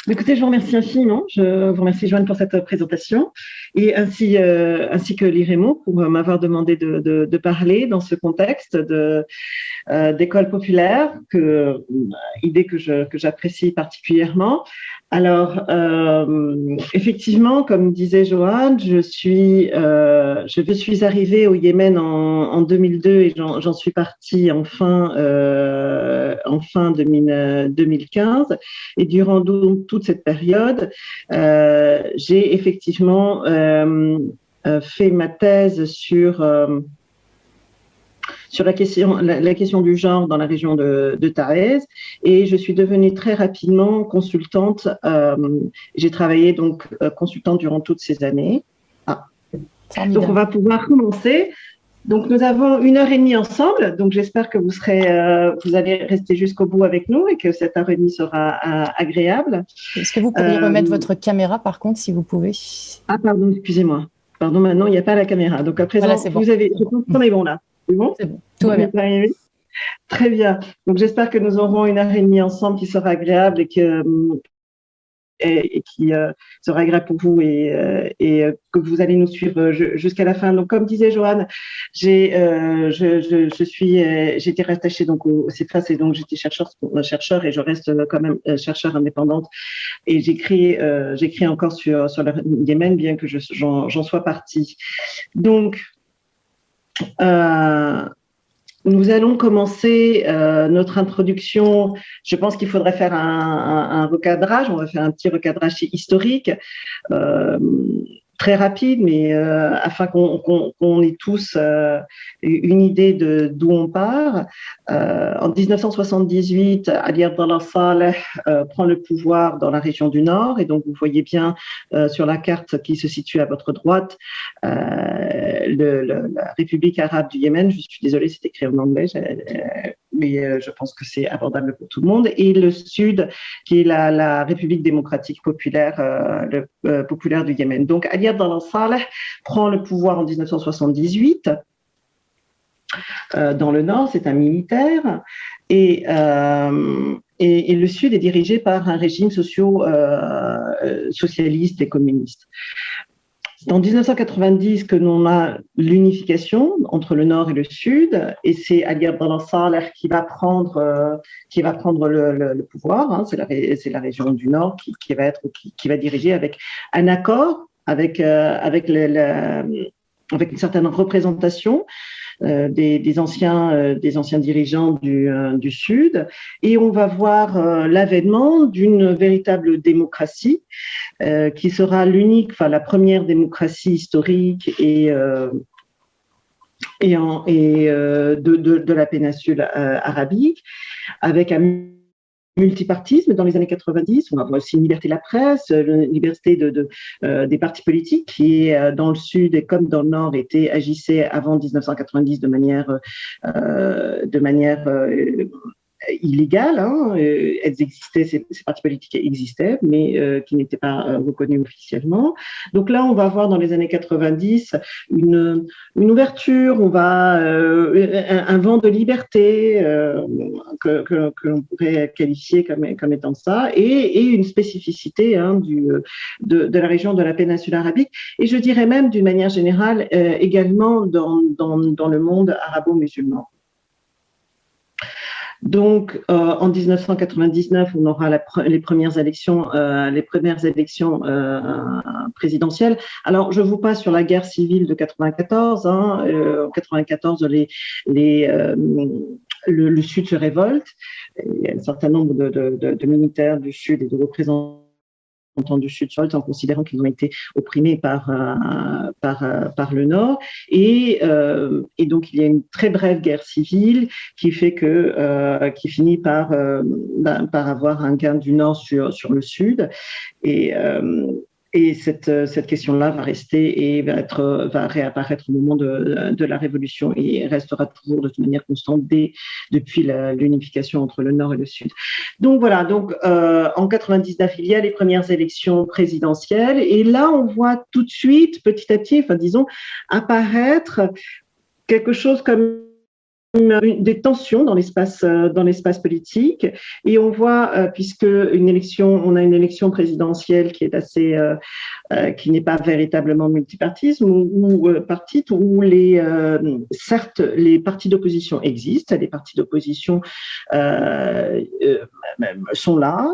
Écoutez, je vous remercie infiniment. Je vous remercie, Joanne, pour cette présentation et ainsi que l'IREMO pour m'avoir demandé de parler dans ce contexte d'école populaire, idée que j'apprécie particulièrement. Alors, effectivement, comme disait Joanne, je suis arrivée au Yémen en 2002 et j'en suis partie en fin 2015. Et durant toute cette période, j'ai effectivement fait ma thèse sur la question du genre dans la région de Taïz, et je suis devenue très rapidement consultante. J'ai travaillé donc consultante durant toutes ces années. Ah. Donc on va pouvoir commencer. Donc nous avons 1 heure et demie ensemble, donc j'espère que vous allez rester jusqu'au bout avec nous et que cette heure et demie sera agréable. Est-ce que vous pourriez remettre votre caméra par contre, si vous pouvez? Ah pardon, excusez-moi. Pardon, maintenant il n'y a pas la caméra. Donc à présent, voilà, bon. Je pense qu'on est bon là. C'est bon? C'est bon, tout va bien. Très bien. Donc j'espère que nous aurons 1 heure et demie ensemble qui sera agréable et qui sera agréable pour vous et que vous allez nous suivre jusqu'à la fin. Donc, comme disait Joanne, j'étais rattachée donc au CEFAS et donc j'étais chercheur et je reste quand même chercheur indépendante et j'écris encore sur le Yémen, bien que j'en sois partie. Donc, nous allons commencer notre introduction. Je pense qu'il faudrait faire un recadrage. On va faire un petit recadrage historique, très rapide, mais afin qu'on ait tous une idée d'où on part. En 1978, Ali Abdallah Saleh prend le pouvoir dans la région du Nord, et donc vous voyez bien sur la carte qui se situe à votre droite la République arabe du Yémen. Je suis désolée, c'est écrit en anglais, mais je pense que c'est abordable pour tout le monde. Et le Sud, qui est la République démocratique populaire, populaire du Yémen. Donc Ali Abdallah Saleh prend le pouvoir en 1978. Dans le Nord, c'est un militaire, et le Sud est dirigé par un régime socialiste et communiste. C'est en 1990 que l'on a l'unification entre le Nord et le Sud, et c'est Ali Abdallah Saleh qui va prendre le pouvoir. Hein. C'est la région du Nord qui va diriger avec un accord avec une certaine représentation des anciens dirigeants du Sud, et on va voir l'avènement d'une véritable démocratie qui sera la première démocratie historique de la péninsule arabique, avec un multipartisme dans les années 90. On va voir aussi une liberté de la presse, une liberté des partis politiques qui, dans le Sud et comme dans le Nord, agissaient avant 1990 de manière illégales. Hein. Elles existaient, ces partis politiques existaient, mais qui n'étaient pas reconnus officiellement. Donc là, on va voir dans les années 90 une ouverture, un vent de liberté que l'on pourrait qualifier comme étant ça, et une spécificité de la région de la péninsule arabique, et je dirais même d'une manière générale également dans le monde arabo-musulman. Donc, en 1999, on aura les premières élections présidentielles. Alors, je vous passe sur la guerre civile de 94. Hein. En 94, le Sud se révolte. Il y a un certain nombre de militaires du Sud et de représentants du Sud en considérant qu'ils ont été opprimés par le Nord, et donc il y a une très brève guerre civile qui finit par avoir un gain du Nord sur le Sud, et cette question-là va rester et va réapparaître au moment de la Révolution, et restera toujours de toute manière constante depuis l'unification entre le Nord et le Sud. Donc voilà, en 99, il y a les premières élections présidentielles, et là on voit tout de suite, petit à petit, apparaître quelque chose comme des tensions dans l'espace politique, et on voit, puisque on a une élection présidentielle qui est assez qui n'est pas véritablement multipartisme ou partite, où certes les partis d'opposition existent, les partis d'opposition sont là.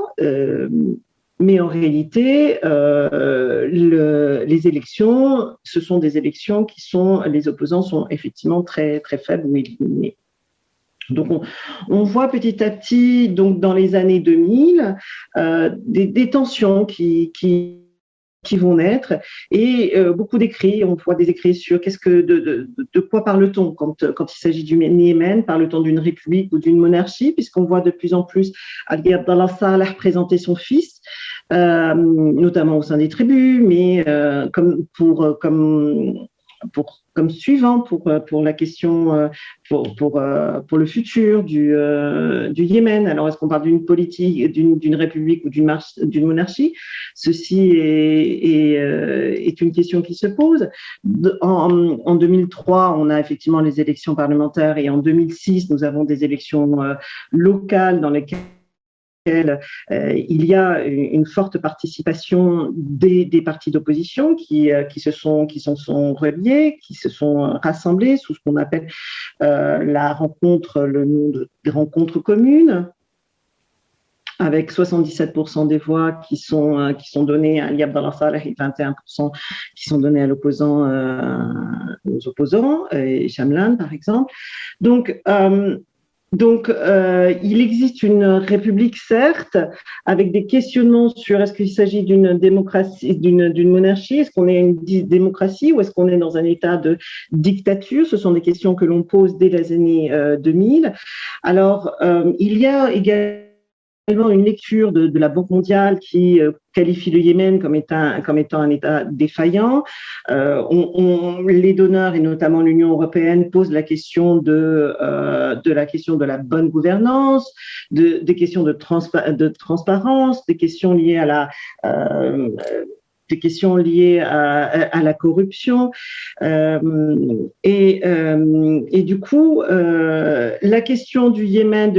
Mais en réalité, les élections, ce sont des élections les opposants sont effectivement très, très faibles ou éliminés. Donc, on voit petit à petit, donc dans les années 2000, des tensions qui vont naître, et beaucoup d'écrits. On voit des écrits sur de quoi parle-t-on quand il s'agit du Yémen. Parle-t-on d'une république ou d'une monarchie, puisqu'on voit de plus en plus Ali Abdallah Saleh présenter son fils, notamment au sein des tribus, mais comme suivant pour la question pour le futur du Yémen. Alors, est-ce qu'on parle d'une politique, d'une république ou d'une monarchie? Ceci est une question qui se pose. En 2003, on a effectivement les élections parlementaires, et en 2006, nous avons des élections locales dans lesquelles il y a une forte participation des partis d'opposition qui s'en sont reliés, qui se sont rassemblés sous ce qu'on appelle le nom des rencontres communes, avec 77% des voix qui sont données à Ali Abdallah Saleh et 21% qui sont donnés aux opposants, et Shamlan par exemple. Donc, il existe une république, certes, avec des questionnements sur est-ce qu'il s'agit d'une démocratie, d'une monarchie, est-ce qu'on est une démocratie ou est-ce qu'on est dans un état de dictature? Ce sont des questions que l'on pose dès les années 2000. Alors, il y a également une lecture de la Banque mondiale qui qualifie le Yémen comme étant un État défaillant. Les donneurs, et notamment l'Union européenne, posent la question de la bonne gouvernance, des questions de transparence, des questions liées à la corruption. Et du coup, la question du Yémen,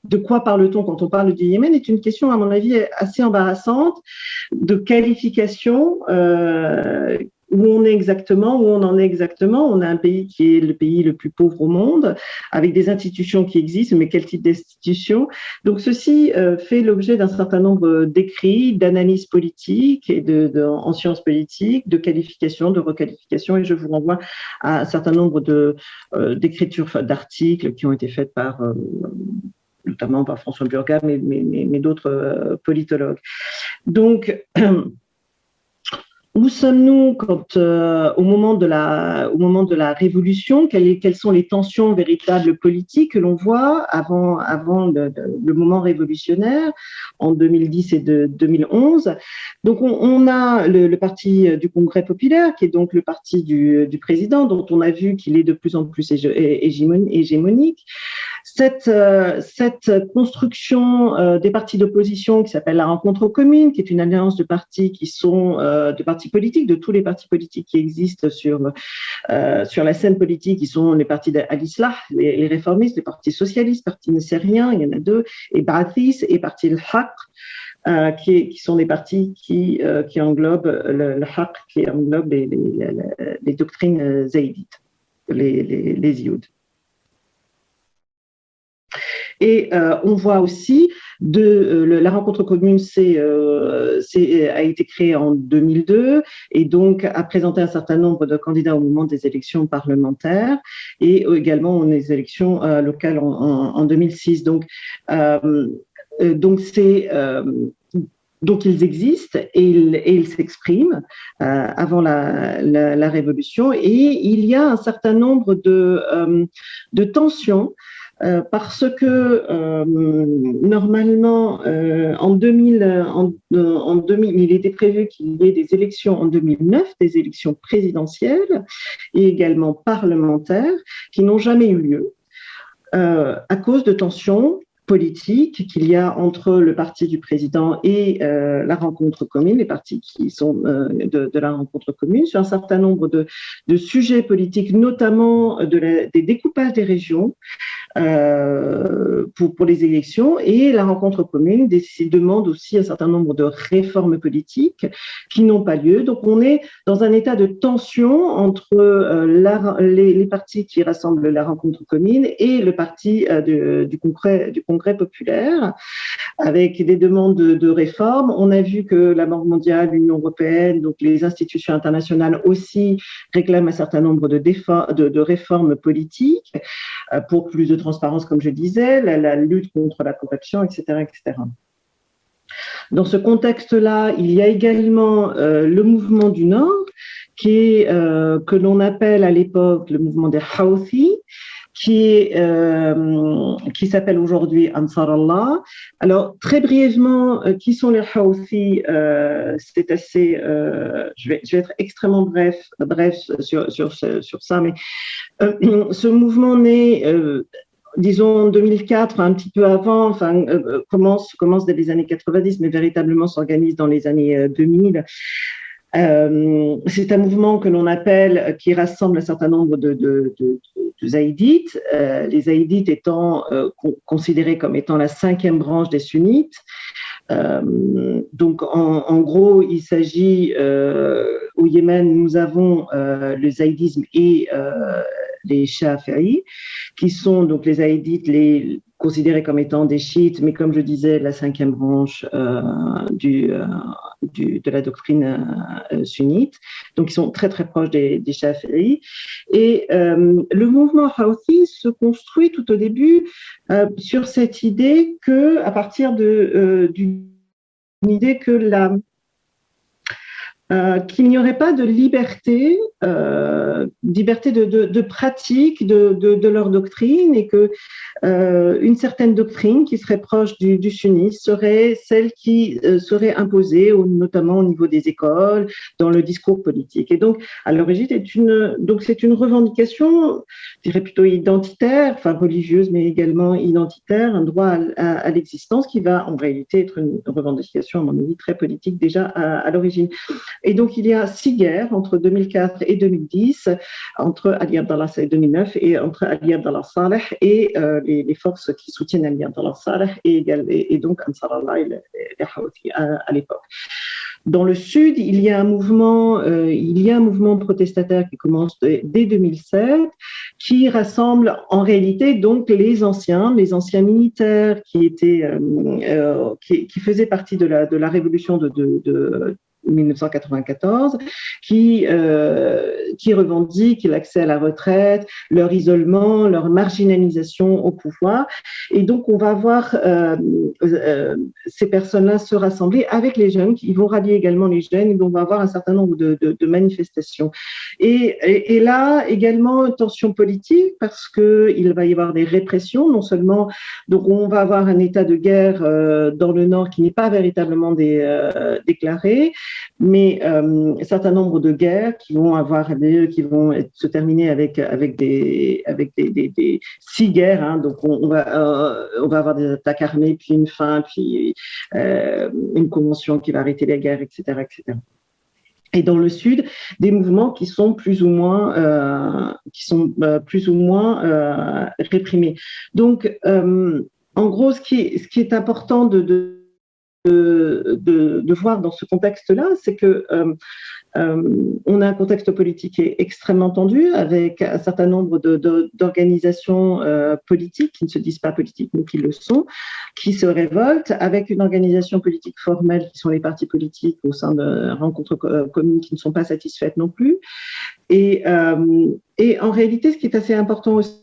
de quoi parle-t-on quand on parle du Yémen, est une question, à mon avis, assez embarrassante, de qualification, où on en est exactement. On a un pays qui est le pays le plus pauvre au monde, avec des institutions qui existent, mais quel type d'institutions? Donc, ceci fait l'objet d'un certain nombre d'écrits, d'analyses politiques et en sciences politiques, de qualification, de requalification, et je vous renvoie à un certain nombre d'écritures, d'articles qui ont été faites notamment par François Burga, mais d'autres politologues. Donc, où sommes-nous au moment de la Révolution? Quelles sont les tensions véritables politiques que l'on voit avant le moment révolutionnaire en 2010 et 2011? Donc, on a le parti du Congrès populaire, qui est donc le parti du président, dont on a vu qu'il est de plus en plus hégémonique. Cette construction des partis d'opposition qui s'appelle la Rencontre commune, qui est une alliance de partis de partis politiques, de tous les partis politiques qui existent sur la scène politique, qui sont les partis d'Al-Islah, les réformistes, les partis socialistes, parti nissérien, il y en a deux, et Ba'athis et parti al-Haq, qui sont des partis qui englobent le Haq, qui englobe les doctrines zaïdites, les ziyouds. Et on voit aussi la rencontre commune a été créée en 2002 et donc a présenté un certain nombre de candidats au moment des élections parlementaires et également aux élections locales en 2006. Donc ils existent et ils s'expriment avant la Révolution, et il y a un certain nombre de tensions. Parce que normalement, en 2000, il était prévu qu'il y ait des élections en 2009, des élections présidentielles et également parlementaires, qui n'ont jamais eu lieu à cause de tensions politique qu'il y a entre le parti du président et la rencontre commune, les partis qui sont de la rencontre commune, sur un certain nombre de sujets politiques, notamment des découpages des régions pour les élections, et la rencontre commune demande aussi un certain nombre de réformes politiques qui n'ont pas lieu. Donc on est dans un état de tension entre les partis qui rassemblent la rencontre commune et le parti du Congrès populaire, avec des demandes de réformes. On a vu que la Banque mondiale, l'Union européenne, donc les institutions internationales aussi réclament un certain nombre de réformes politiques pour plus de transparence, comme je disais, la lutte contre la corruption, etc., etc. Dans ce contexte-là, il y a également le mouvement du Nord, que l'on appelle à l'époque le mouvement des Houthis, qui s'appelle aujourd'hui Ansar Allah. Alors, très brièvement, qui sont les Houthis? C'est assez... je vais être extrêmement bref sur ça, mais ce mouvement naît... disons 2004, un petit peu avant, enfin commence dès les années 90, mais véritablement s'organise dans les années 2000. C'est un mouvement que l'on appelle, qui rassemble un certain nombre de zaïdites, les zaïdites étant considérés comme étant la 5e branche des sunnites. Donc en gros, il s'agit au Yémen, nous avons le zaïdisme et les Shafi'i, qui sont donc les zaïdites, considérés comme étant des chiites, mais comme je disais, la 5e branche de la doctrine sunnite. Donc, ils sont très, très proches des Shafi'i. Et le mouvement Houthi se construit tout au début sur cette idée que, à partir d'une idée que qu'il n'y aurait pas de liberté de pratique de leur doctrine, et que une certaine doctrine qui serait proche du sunnisme serait celle qui serait imposée, notamment au niveau des écoles, dans le discours politique. Et donc, à l'origine, c'est une revendication, je dirais plutôt identitaire, enfin religieuse, mais également identitaire, un droit à l'existence qui va en réalité être une revendication, à mon avis, très politique déjà à l'origine. Et donc, il y a 6 guerres entre 2004 et 2010, entre Ali Abdallah Saleh 2009 et entre Ali Abdallah Saleh et les forces qui soutiennent Ali Abdallah Saleh et donc Ansar Allah et les Houthis à l'époque. Dans le sud, il y a un mouvement protestataire qui commence dès 2007, qui rassemble en réalité donc les anciens militaires qui faisaient partie de la révolution de 1994, qui revendiquent l'accès à la retraite, leur isolement, leur marginalisation au pouvoir. Et donc, on va voir ces personnes-là se rassembler avec les jeunes, ils vont rallier également les jeunes, et donc on va avoir un certain nombre de manifestations. Et là, également, tension politique, parce qu'il va y avoir des répressions, non seulement, donc on va avoir un état de guerre dans le nord qui n'est pas véritablement déclaré, mais un certain nombre de guerres qui vont se terminer avec des 6 guerres, hein. Donc on va avoir des attaques armées, puis une fin, puis une convention qui va arrêter les guerres, etc., etc. Et dans le sud, des mouvements qui sont plus ou moins réprimés. Donc en gros, ce qui est important de voir dans ce contexte-là, c'est que on a un contexte politique qui est extrêmement tendu, avec un certain nombre d'organisations politiques qui ne se disent pas politiques, mais qui le sont, qui se révoltent, avec une organisation politique formelle qui sont les partis politiques au sein de rencontres communes qui ne sont pas satisfaites non plus. Et en réalité, ce qui est assez important aussi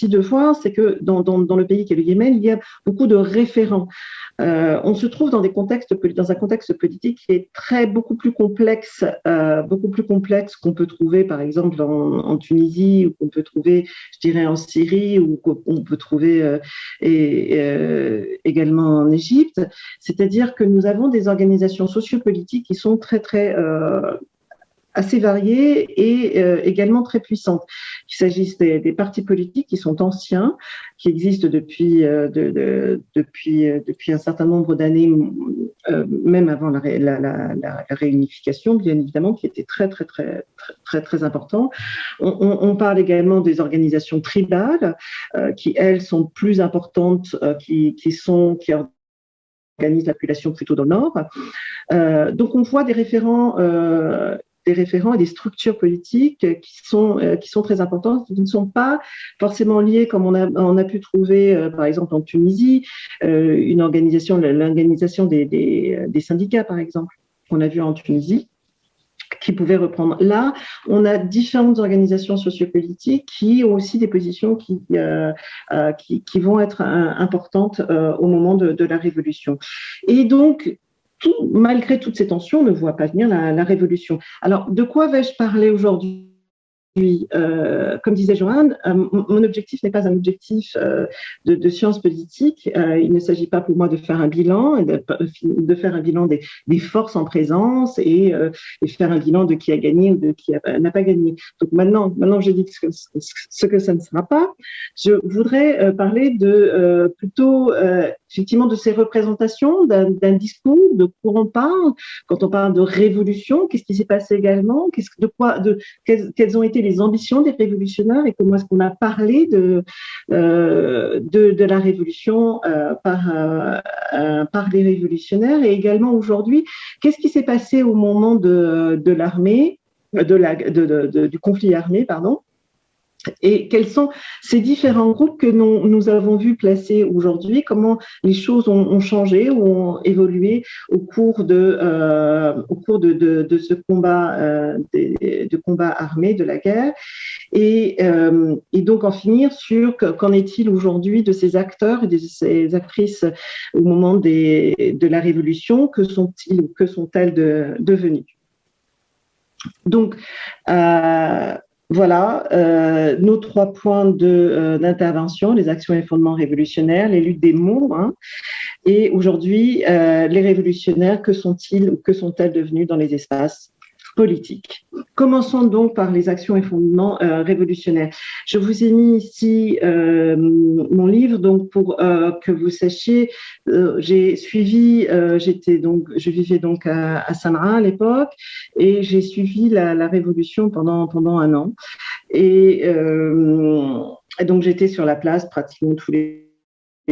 de voir, c'est que dans le pays qui est le Yémen, il y a beaucoup de référents. On se trouve dans un contexte politique qui est beaucoup plus complexe qu'on peut trouver, par exemple, en Tunisie, ou qu'on peut trouver, je dirais, en Syrie, ou qu'on peut trouver également en Égypte. C'est-à-dire que nous avons des organisations sociopolitiques qui sont très, très assez variées et également très puissantes. Il s'agisse des partis politiques qui sont anciens, qui existent depuis un certain nombre d'années, même avant la réunification, bien évidemment, qui était très important. On parle également des organisations tribales, qui elles sont plus importantes, qui organisent la population plutôt dans le nord. Donc on voit des référents et des structures politiques qui sont très importantes, qui ne sont pas forcément liées, comme on a pu trouver, par exemple en Tunisie, l'organisation des syndicats, par exemple, qu'on a vu en Tunisie, qui pouvaient reprendre. Là, on a différentes organisations sociopolitiques qui ont aussi des positions qui vont être importantes au moment de la révolution. Et donc, malgré toutes ces tensions, on ne voit pas venir la révolution. Alors, de quoi vais-je parler aujourd'hui ? Comme disait Joanne, mon objectif n'est pas un objectif de sciences politiques. Il ne s'agit pas pour moi de faire un bilan, de faire un bilan des forces en présence et faire un bilan de qui a gagné ou de qui n'a pas gagné. Donc maintenant je dis ce que ça ne sera pas. Je voudrais parler plutôt effectivement de ces représentations, d'un discours, de quoi on parle. Quand on parle de révolution, qu'est-ce qui s'est passé également ? Quelles ont été les ambitions des révolutionnaires et comment est-ce qu'on a parlé de la révolution par les révolutionnaires, et également aujourd'hui, qu'est-ce qui s'est passé au moment de l'armée, du conflit armé, pardon, et quels sont ces différents groupes que nous avons vus placer aujourd'hui, comment les choses ont changé ou ont évolué au cours de ce combat, de combat armé, de la guerre, et donc en finir sur qu'en est-il aujourd'hui de ces acteurs et de ces actrices au moment de la Révolution, que sont-ils ou que sont-elles devenus. Donc, voilà nos 3 points d'intervention: les actions et fondements révolutionnaires, les luttes des mots, hein, et aujourd'hui, les révolutionnaires, que sont-ils ou que sont-elles devenus dans les espaces politiques. Commençons donc par les actions et fondements révolutionnaires. Je vous ai mis ici mon livre, donc pour que vous sachiez, j'ai suivi, je vivais donc à Sanaa à l'époque, et j'ai suivi la révolution pendant un an. Et donc j'étais sur la place pratiquement tous les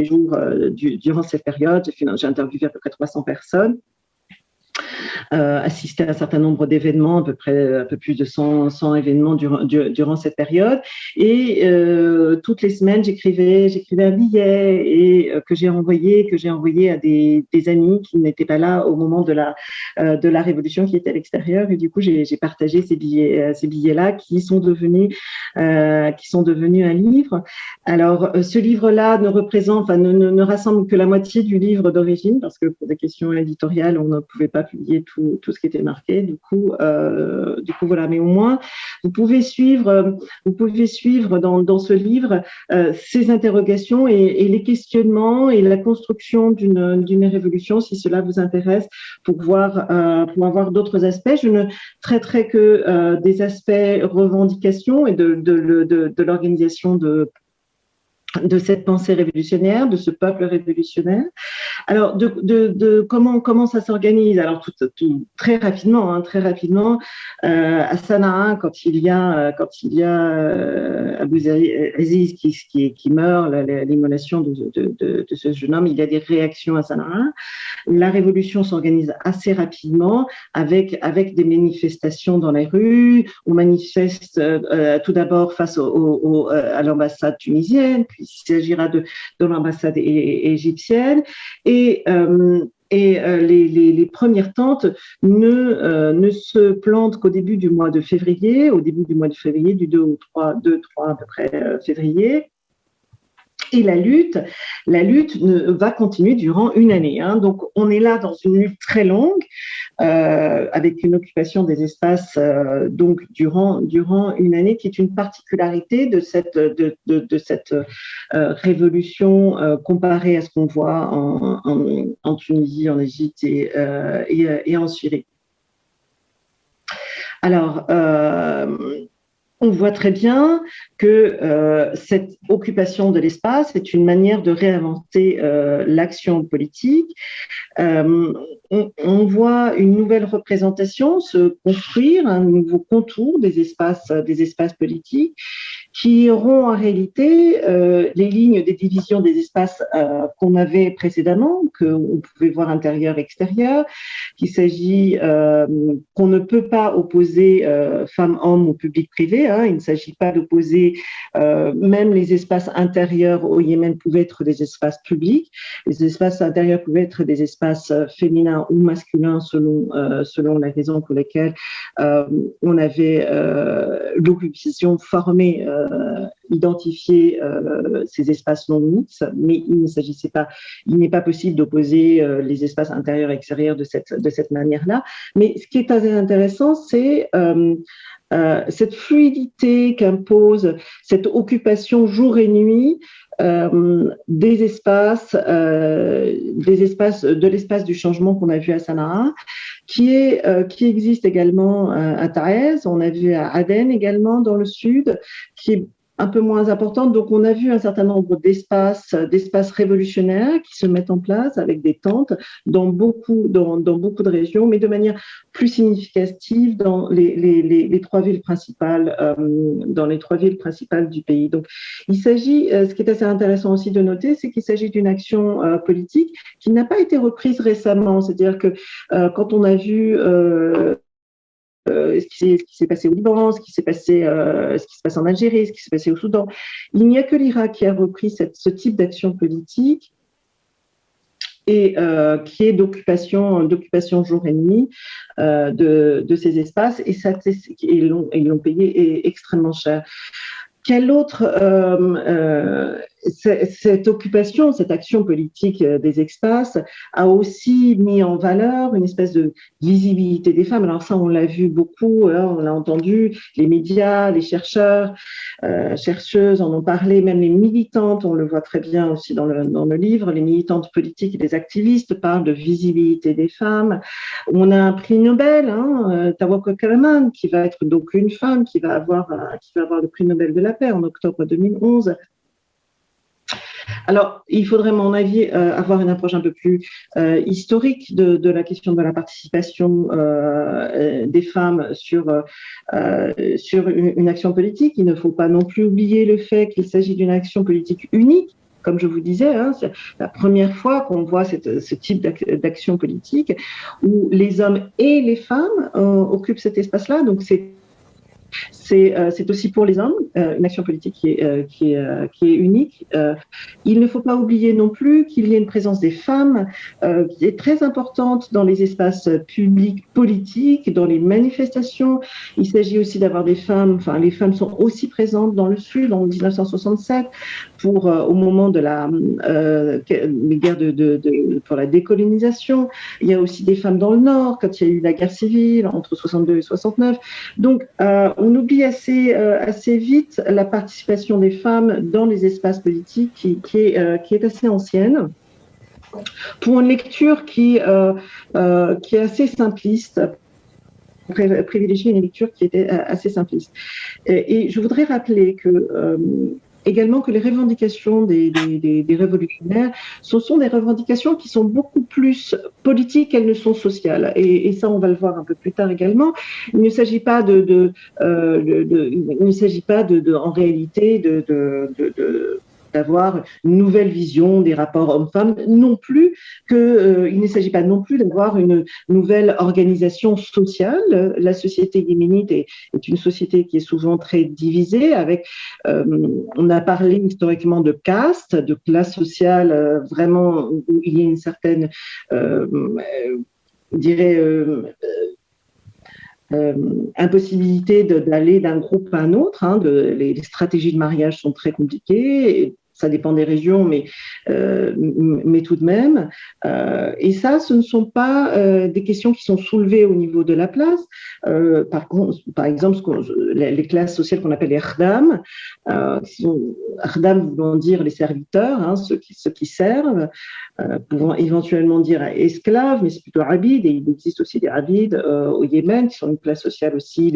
jours durant cette période. J'ai interviewé à peu près 300 personnes. Assisté à un certain nombre d'événements, un peu plus de 100 événements durant cette période. Et toutes les semaines, j'écrivais un billet et que j'ai envoyé à des amis qui n'étaient pas là au moment de la révolution, qui étaient à l'extérieur. Et du coup, j'ai partagé ces billets-là qui sont devenus un livre. Alors, ce livre-là ne rassemble que la moitié du livre d'origine, parce que pour des questions éditoriales, on ne pouvait pas publier tout ce qui était marqué. Du coup, voilà. Mais au moins, vous pouvez suivre dans ce livre ces interrogations et les questionnements et la construction d'une révolution, si cela vous intéresse, pour avoir d'autres aspects. Je ne traiterai que des aspects revendications et de l'organisation de cette pensée révolutionnaire, de ce peuple révolutionnaire. Alors, comment ça s'organise? Alors, très rapidement, à Sanaa, quand il y a Abou Aziz qui meurt, l'immolation de ce jeune homme, il y a des réactions à Sanaa. La révolution s'organise assez rapidement avec des manifestations dans les rues. On manifeste tout d'abord face à l'ambassade tunisienne, puis il s'agira de l'ambassade égyptienne. Et les premières tentes ne se plantent qu'au début du mois de février, du 2 ou 3 à peu près février. Et la lutte va continuer durant une année. Hein. Donc, on est là dans une lutte très longue, avec une occupation des espaces donc durant une année, qui est une particularité de cette révolution comparée à ce qu'on voit en Tunisie, en Égypte et en Syrie. Alors, on voit très bien que cette occupation de l'espace est une manière de réinventer l'action politique. On voit une nouvelle représentation se construire, un nouveau contour des espaces politiques qui auront en réalité les lignes des divisions des espaces qu'on avait précédemment, qu'on pouvait voir intérieur-extérieur, qu'il s'agit qu'on ne peut pas opposer femmes-hommes au public-privé. Hein, il ne s'agit pas d'opposer même les espaces intérieurs au Yémen pouvaient être des espaces publics. Les espaces intérieurs pouvaient être des espaces féminins ou masculins selon la raison pour laquelle on avait l'occupation formée, identifier ces espaces non mixtes, mais il n'est pas possible d'opposer les espaces intérieurs et extérieurs de cette manière-là. Mais ce qui est assez intéressant, c'est cette fluidité qu'impose cette occupation jour et nuit des espaces de l'espace du changement qu'on a vu à Sanaa, qui existe également à Taïz, on a vu à Aden également dans le sud, qui est un peu moins importante. Donc, on a vu un certain nombre d'espaces révolutionnaires qui se mettent en place avec des tentes dans beaucoup de régions, mais de manière plus significative dans les trois villes principales, du pays. Donc, il s'agit, ce qui est assez intéressant aussi de noter, c'est qu'il s'agit d'une action politique qui n'a pas été reprise récemment. C'est-à-dire que quand on a vu ce qui s'est passé au Liban, ce qui se passe en Algérie, ce qui s'est passé au Soudan. Il n'y a que l'Irak qui a repris ce type d'action politique et qui est d'occupation jour et nuit de ces espaces, et ils l'ont payé extrêmement cher. Quelle autre cette occupation, cette action politique des espaces a aussi mis en valeur une espèce de visibilité des femmes. Alors ça, on l'a vu beaucoup, hein, on l'a entendu, les médias, les chercheurs, chercheuses en ont parlé, même les militantes, on le voit très bien aussi dans le livre, les militantes politiques et les activistes parlent de visibilité des femmes. On a un prix Nobel, hein, Tawakkol Karaman, qui va être donc une femme qui va avoir le prix Nobel de la paix en octobre 2011. Alors, il faudrait, à mon avis, avoir une approche un peu plus historique de la question de la participation des femmes sur une action politique. Il ne faut pas non plus oublier le fait qu'il s'agit d'une action politique unique. Comme je vous disais, hein, c'est la première fois qu'on voit ce type d'action politique où les hommes et les femmes occupent cet espace-là. Donc, c'est aussi pour les hommes une action politique qui est unique. Il ne faut pas oublier non plus qu'il y a une présence des femmes qui est très importante dans les espaces publics politiques, dans les manifestations. Il s'agit aussi d'avoir des femmes, enfin les femmes sont aussi présentes dans le Sud en 1967 au moment de les guerres pour la décolonisation. Il y a aussi des femmes dans le Nord quand il y a eu la guerre civile entre 62 et 69. Donc on oublie assez vite la participation des femmes dans les espaces politiques qui est assez ancienne, pour une lecture qui est assez simpliste, privilégier une lecture qui était assez simpliste. Et je voudrais rappeler également que les revendications des révolutionnaires, ce sont des revendications qui sont beaucoup plus politiques qu'elles ne sont sociales. Et ça, on va le voir un peu plus tard également. Il ne s'agit pas en réalité d'avoir une nouvelle vision des rapports hommes-femmes, non plus il ne s'agit pas non plus d'avoir une nouvelle organisation sociale. La société yéménite est une société qui est souvent très divisée, avec, on a parlé historiquement de caste, de classe sociale, vraiment où il y a une certaine, impossibilité d'aller d'un groupe à un autre. Hein, les stratégies de mariage sont très compliquées. ça dépend des régions, mais tout de même. Et ça, ce ne sont pas des questions qui sont soulevées au niveau de la place. Par exemple, les classes sociales qu'on appelle les khdam, khdam voulant dire les serviteurs, hein, ceux qui servent, pouvant éventuellement dire esclaves, mais c'est plutôt abid, et il existe aussi des abid au Yémen, qui sont une classe sociale aussi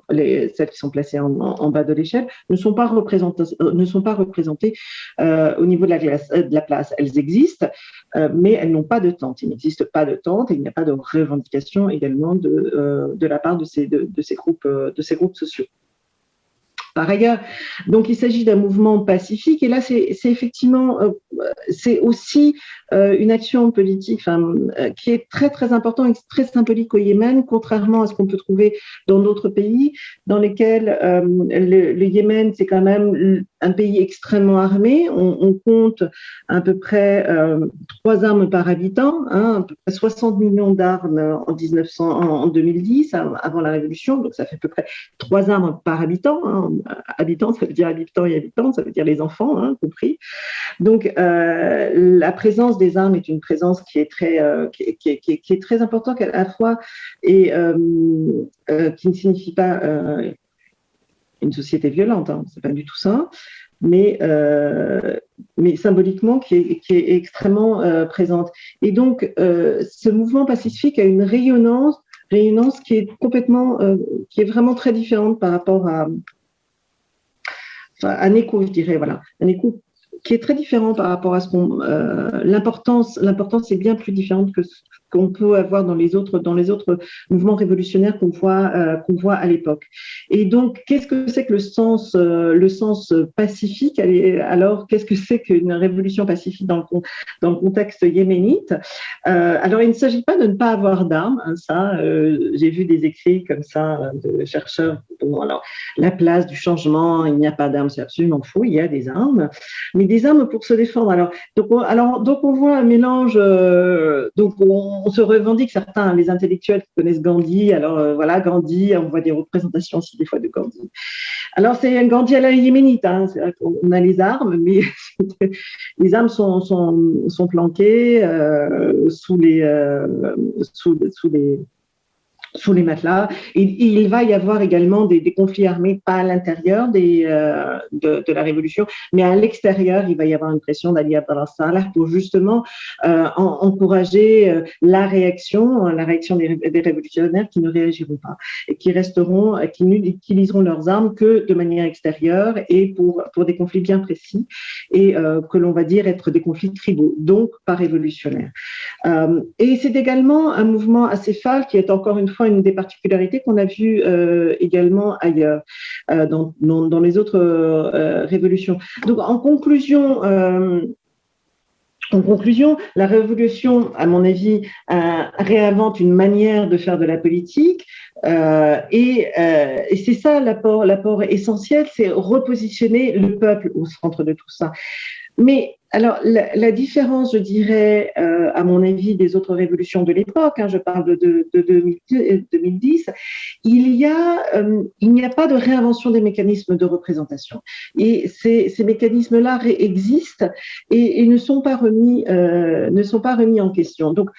celles qui sont placées en bas de l'échelle, ne sont pas représentées au niveau de la place. Elles existent, mais elles n'ont pas de tente. Il n'existe pas de tente et il n'y a pas de revendication également de la part de ces groupes sociaux. Par ailleurs, donc il s'agit d'un mouvement pacifique, et là c'est effectivement, c'est aussi une action politique qui est très très importante et très symbolique au Yémen, contrairement à ce qu'on peut trouver dans d'autres pays dans lesquels le Yémen c'est quand même un pays extrêmement armé. On compte à peu près 3 armes par habitant, hein, à peu près 60 millions d'armes en 2010, avant la Révolution, donc ça fait à peu près 3 armes par habitant, hein. Habitants, ça veut dire habitants et habitantes, ça veut dire les enfants, hein, compris. Donc, la présence des armes est une présence qui est très importante à la fois et qui ne signifie pas une société violente, hein, c'est pas du tout ça, mais symboliquement qui est extrêmement présente. Et donc, ce mouvement pacifique a une rayonnance qui est qui est vraiment très différente par rapport à un écho, je dirais, voilà, un écho qui est très différent par rapport à ce qu'on l'importance est bien plus différente que ce qu'on peut avoir dans les autres mouvements révolutionnaires qu'on voit à l'époque. Et donc, qu'est-ce que c'est que le sens pacifique? Alors, qu'est-ce que c'est qu'une révolution pacifique dans le contexte yéménite? Alors, il ne s'agit pas de ne pas avoir d'armes, hein, ça. J'ai vu des écrits comme ça de chercheurs. Bon, alors, la place du changement, il n'y a pas d'armes, c'est absolument faux. Il y a des armes, mais des armes pour se défendre. Donc on voit un mélange. Donc on se revendique, certains, les intellectuels qui connaissent Gandhi. Alors voilà, Gandhi, on voit des représentations aussi des fois de Gandhi. Alors c'est un Gandhi à la yéménite. Hein, c'est vrai qu'on a les armes, mais les armes sont planquées sous les matelas. Et il va y avoir également des conflits armés, pas à l'intérieur de la révolution, mais à l'extérieur, il va y avoir une pression d'Ali Abdallah Saleh pour justement encourager la réaction des révolutionnaires qui ne réagiront pas et qui n'utiliseront leurs armes que de manière extérieure et pour des conflits bien précis et que l'on va dire être des conflits tribaux, donc pas révolutionnaires. Et c'est également un mouvement assez phare qui est encore une fois une des particularités qu'on a vues également ailleurs, dans les autres révolutions. Donc, en conclusion, la révolution, à mon avis, réinvente une manière de faire de la politique, et c'est ça l'apport essentiel, c'est repositionner le peuple au centre de tout ça. Mais alors, la différence, je dirais, à mon avis, des autres révolutions de l'époque, hein, je parle de 2010, il n'y a pas de réinvention des mécanismes de représentation. Et ces mécanismes-là existent et ne sont pas remis en question. Donc,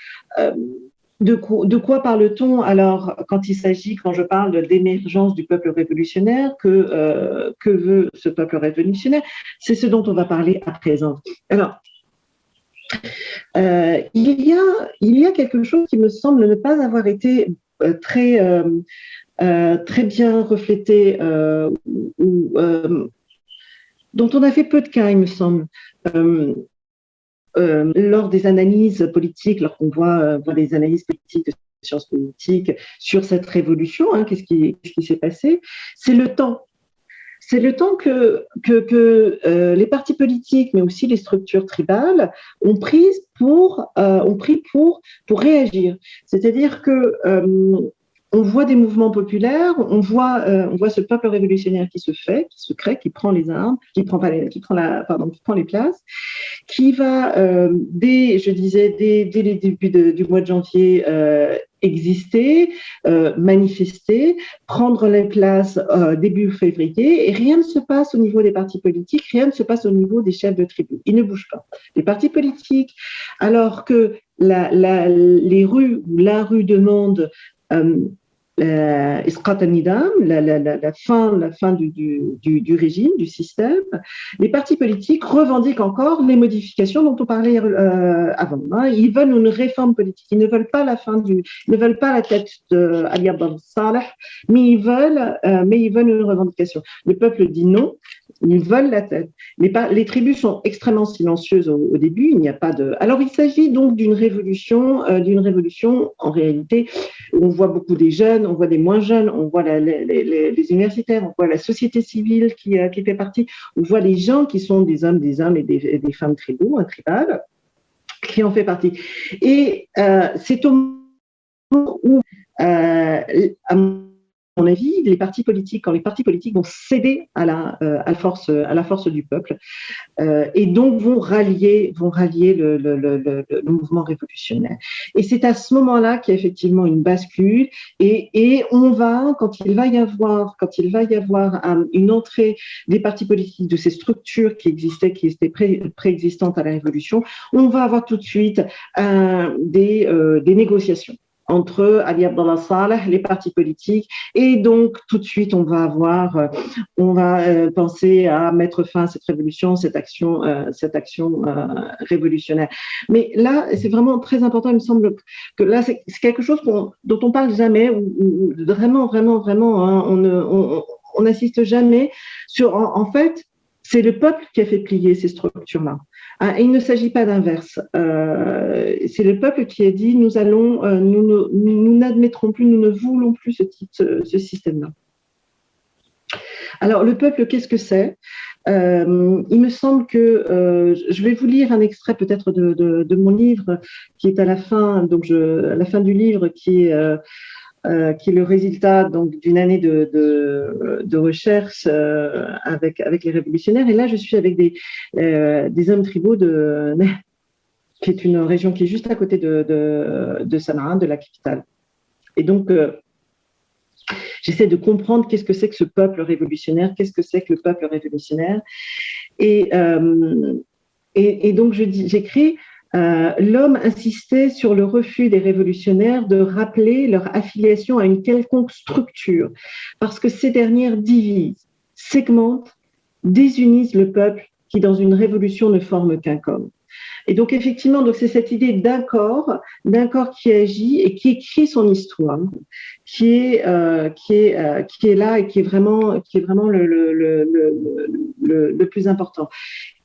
de quoi parle-t-on alors quand je parle d'émergence du peuple révolutionnaire? Que veut ce peuple révolutionnaire? C'est ce dont on va parler à présent. Alors, il y a quelque chose qui me semble ne pas avoir été très bien reflété, dont on a fait peu de cas, il me semble. Lors des analyses politiques, lorsqu'on voit des analyses politiques de sciences politiques sur cette révolution, hein, qu'est-ce qui s'est passé? C'est le temps. C'est le temps que les partis politiques, mais aussi les structures tribales, ont pris pour réagir. C'est-à-dire que on voit des mouvements populaires, on voit ce peuple révolutionnaire qui se fait, qui se crée, qui prend les armes, qui prend les places, qui va, dès les débuts du mois de janvier, exister, manifester, prendre les places début février, et rien ne se passe au niveau des partis politiques, rien ne se passe au niveau des chefs de tribu. Ils ne bougent pas. Les partis politiques, alors que les rues ou la rue demande Isqat al-Nidam, la fin du régime, du système, les partis politiques revendiquent encore les modifications dont on parlait avant. Ils veulent une réforme politique. Ils ne veulent pas ne veulent pas la tête d'Ali Abdel Saleh, mais ils veulent une revendication. Le peuple dit non. Ils veulent la tête. Les tribus sont extrêmement silencieuses au début. Il n'y a pas de. Alors, il s'agit donc d'une révolution. En réalité, on voit beaucoup des jeunes, on voit des moins jeunes, on voit les universitaires, on voit la société civile qui fait partie, on voit les gens qui sont des hommes et des femmes tribales, qui en fait partie. Et c'est au moment où, à mon avis, quand les partis politiques vont céder à la force du peuple, et donc vont rallier le mouvement révolutionnaire. Et c'est à ce moment-là qu'il y a effectivement une bascule, et quand il va y avoir une entrée des partis politiques, de ces structures qui étaient préexistantes à la Révolution, on va avoir tout de suite des négociations entre Ali Abdel Saleh, les partis politiques, et donc tout de suite on va penser à mettre fin à cette révolution, cette action révolutionnaire. Mais là, c'est vraiment très important. Il me semble que là, c'est quelque chose dont on parle jamais, ou vraiment, hein, on n'assiste jamais sur. En fait, c'est le peuple qui a fait plier ces structures-là. Et il ne s'agit pas d'inverse. C'est le peuple qui a dit nous n'admettrons plus, nous ne voulons plus ce système-là. Alors, le peuple, qu'est-ce que c'est ? Il me semble que je vais vous lire un extrait peut-être de mon livre qui est à la fin du livre, qui est le résultat donc d'une année de recherche avec les révolutionnaires. Et là, je suis avec des hommes tribaux qui est une région qui est juste à côté de Sanaa, de la capitale. Et donc, j'essaie de comprendre qu'est-ce que c'est que ce peuple révolutionnaire, qu'est-ce que c'est que le peuple révolutionnaire. Et donc, j'écris. L'homme insistait sur le refus des révolutionnaires de rappeler leur affiliation à une quelconque structure, parce que ces dernières divisent, segmentent, désunissent le peuple qui, dans une révolution, ne forme qu'un corps. Et donc, effectivement, c'est cette idée d'un corps qui agit et qui écrit son histoire, qui est là et qui est vraiment le plus important.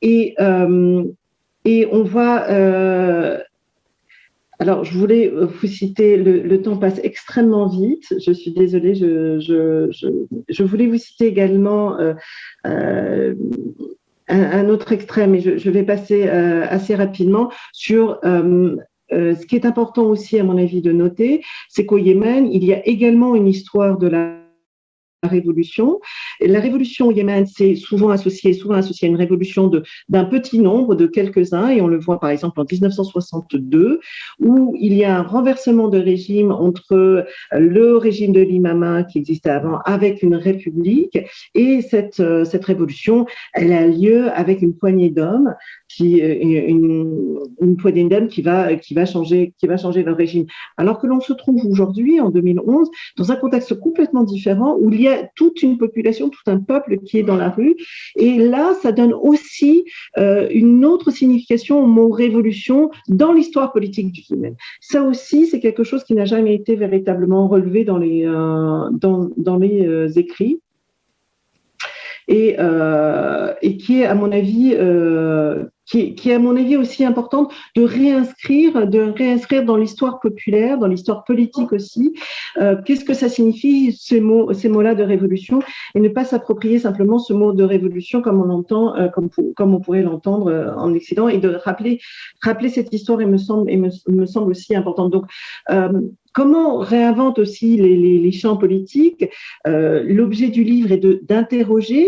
Et on voit. Alors, je voulais vous citer. Le temps passe extrêmement vite. Je suis désolée. Je voulais vous citer également un autre extrait, mais je vais passer assez rapidement sur. Ce qui est important aussi, à mon avis, de noter, c'est qu'au Yémen, il y a également une histoire de la révolution. La révolution au Yémen, c'est souvent associé à une révolution d'un petit nombre, de quelques-uns, et on le voit par exemple en 1962, où il y a un renversement de régime entre le régime de l'imama qui existait avant avec une république, et cette révolution, elle a lieu avec une poignée d'hommes qui va changer leur régime. Alors que l'on se trouve aujourd'hui, en 2011, dans un contexte complètement différent, où il y a toute une population, tout un peuple qui est dans la rue. Et là, ça donne aussi une autre signification au mot révolution dans l'histoire politique du Yémen. Ça aussi, c'est quelque chose qui n'a jamais été véritablement relevé dans les écrits. Et qui est à mon avis aussi importante de réinscrire dans l'histoire populaire, dans l'histoire politique aussi. Qu'est-ce que ça signifie ces mots-là de révolution, et ne pas s'approprier simplement ce mot de révolution comme on l'entend, comme on pourrait l'entendre en Occident, et de rappeler cette histoire me semble aussi importante. Donc comment réinvente aussi les champs politiques. L'objet du livre est d'interroger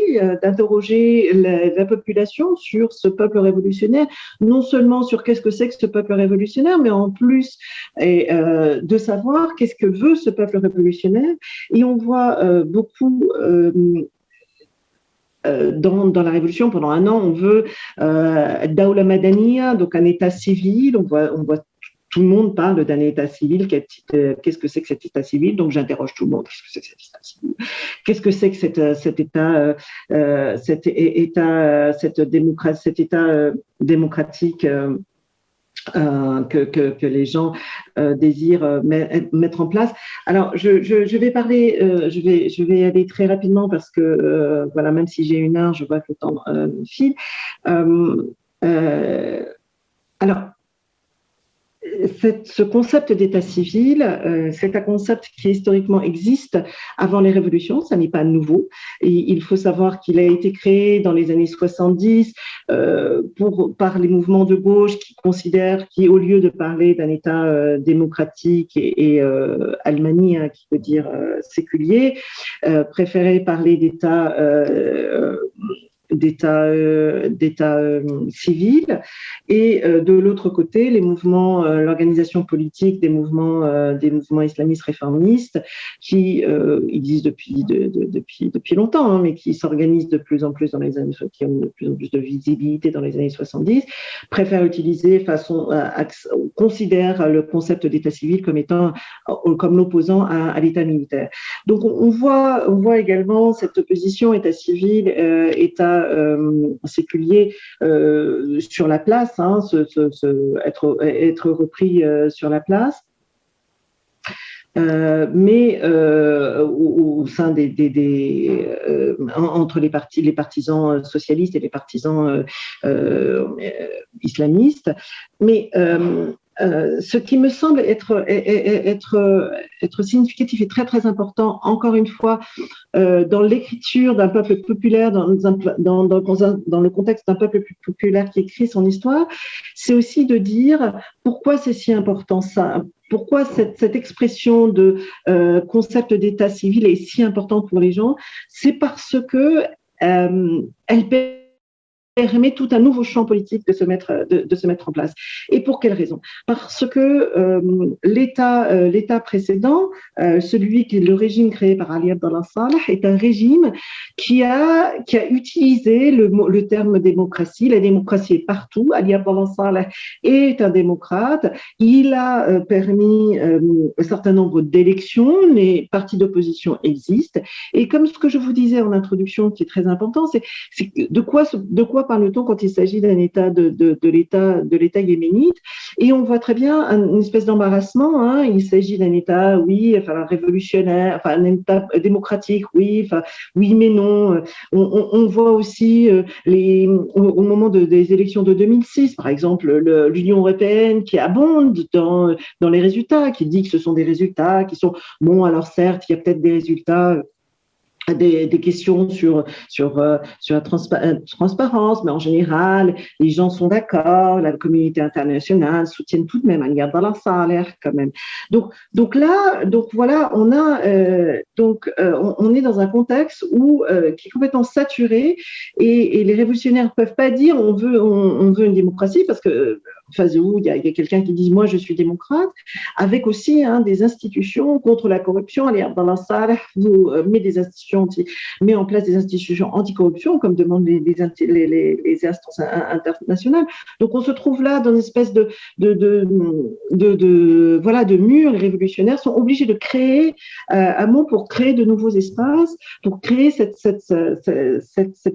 la population sur ce peuple révolutionnaire, non seulement sur qu'est-ce que c'est que ce peuple révolutionnaire, mais en plus de savoir qu'est-ce que veut ce peuple révolutionnaire. Et on voit beaucoup dans la Révolution, pendant un an, on veut Daoula Madaniya, donc un État civil. On voit tout le monde parle d'un État civil. Qu'est-ce que c'est que cet État civil? Donc j'interroge tout le monde. Qu'est-ce que c'est que cet État civil? Qu'est-ce que c'est que cet État démocratique que les gens désirent mettre en place. Alors, je vais parler, je vais aller très rapidement parce que, voilà, même si j'ai 1 heure, je vois que le temps file. Alors, ce concept d'état civil, c'est un concept qui historiquement existe avant les révolutions, ça n'est pas nouveau. Et il faut savoir qu'il a été créé dans les années 70 par les mouvements de gauche qui considèrent, au lieu de parler d'un État démocratique et almani, hein, qui veut dire séculier, préféraient parler d'État civil, et de l'autre côté les mouvements, l'organisation politique des mouvements islamistes réformistes qui existent depuis longtemps, hein, mais qui s'organisent de plus en plus dans les années, qui ont de plus en plus de visibilité dans les années 70, préfèrent utiliser considèrent le concept d'état civil comme étant comme l'opposant à l'état militaire. Donc on voit également cette opposition état civil état séculier sur la place, hein, être repris sur la place. Mais au sein entre les partisans socialistes et les partisans islamistes. Mais ce qui me semble être significatif et très très important, encore une fois, dans l'écriture d'un peuple populaire, dans le contexte d'un peuple populaire qui écrit son histoire, c'est aussi de dire pourquoi c'est si important ça. Pourquoi cette expression de concept d'état civil est si importante pour les gens? C'est parce que elle permet tout un nouveau champ politique de se mettre en place. Et pour quelle raison? Parce que l'État précédent, celui qui est le régime créé par Ali Abdallah Saleh, est un régime qui a utilisé le terme démocratie. La démocratie est partout. Ali Abdallah Saleh est un démocrate. Il a permis un certain nombre d'élections. Les partis d'opposition existent. Et comme ce que je vous disais en introduction, qui est très important, c'est de quoi parle-t-on quand il s'agit d'un État de l'État yéménite? Et on voit très bien une espèce d'embarrassement, hein. Il s'agit d'un État, oui, enfin révolutionnaire, enfin un État démocratique, oui, enfin oui mais non. On voit aussi au moment des élections de 2006, par exemple, l'Union européenne qui abonde dans les résultats, qui dit que ce sont des résultats qui sont bon. Alors certes, il y a peut-être des résultats. Des questions sur la transparence, mais en général, les gens sont d'accord, la communauté internationale soutient tout de même Ali Abdallah Saleh quand même. Donc voilà, on est dans un contexte qui est complètement saturé, et les révolutionnaires peuvent pas dire on veut une démocratie, parce que en face de vous, il y a quelqu'un qui dit moi je suis démocrate, avec aussi des institutions contre la corruption. Ali Abdallah Saleh met en place des institutions anticorruption, comme demandent les instances internationales. Donc on se trouve là dans une espèce de mur. Les révolutionnaires sont obligés de créer un mot pour créer de nouveaux espaces, pour créer cette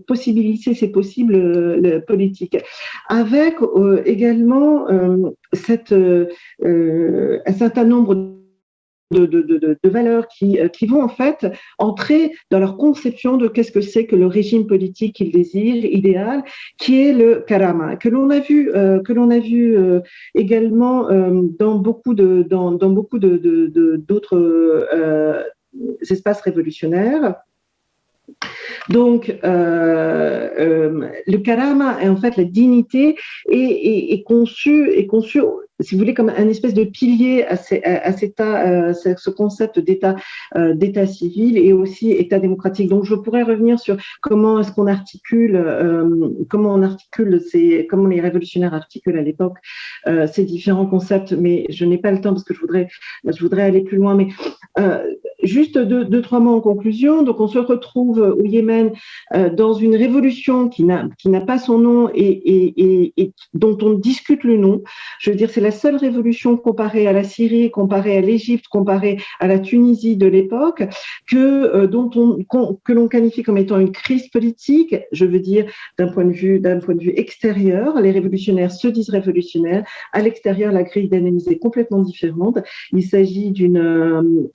possibilité, ces possibles politiques, avec également un certain nombre de valeurs qui vont en fait entrer dans leur conception de qu'est-ce que c'est que le régime politique qu'ils désirent, idéal, qui est le karama, que l'on a vu également dans beaucoup d'autres espaces révolutionnaires. Donc, le karama, en fait, la dignité est conçue si vous voulez, comme un espèce de pilier à ce concept d'État civil et aussi État démocratique. Donc, je pourrais revenir sur comment est-ce qu'on articule, comment les révolutionnaires articulent à l'époque ces différents concepts, mais je n'ai pas le temps parce que je voudrais aller plus loin. Mais juste deux, trois mots en conclusion. Donc, on se retrouve au Yémen dans une révolution qui n'a pas son nom et dont on discute le nom. Je veux dire, c'est la seule révolution comparée à la Syrie, comparée à l'Égypte, comparée à la Tunisie de l'époque, que l'on qualifie comme étant une crise politique. Je veux dire, d'un point de vue extérieur, les révolutionnaires se disent révolutionnaires. À l'extérieur, la grille d'analyse est complètement différente. Il s'agit d'une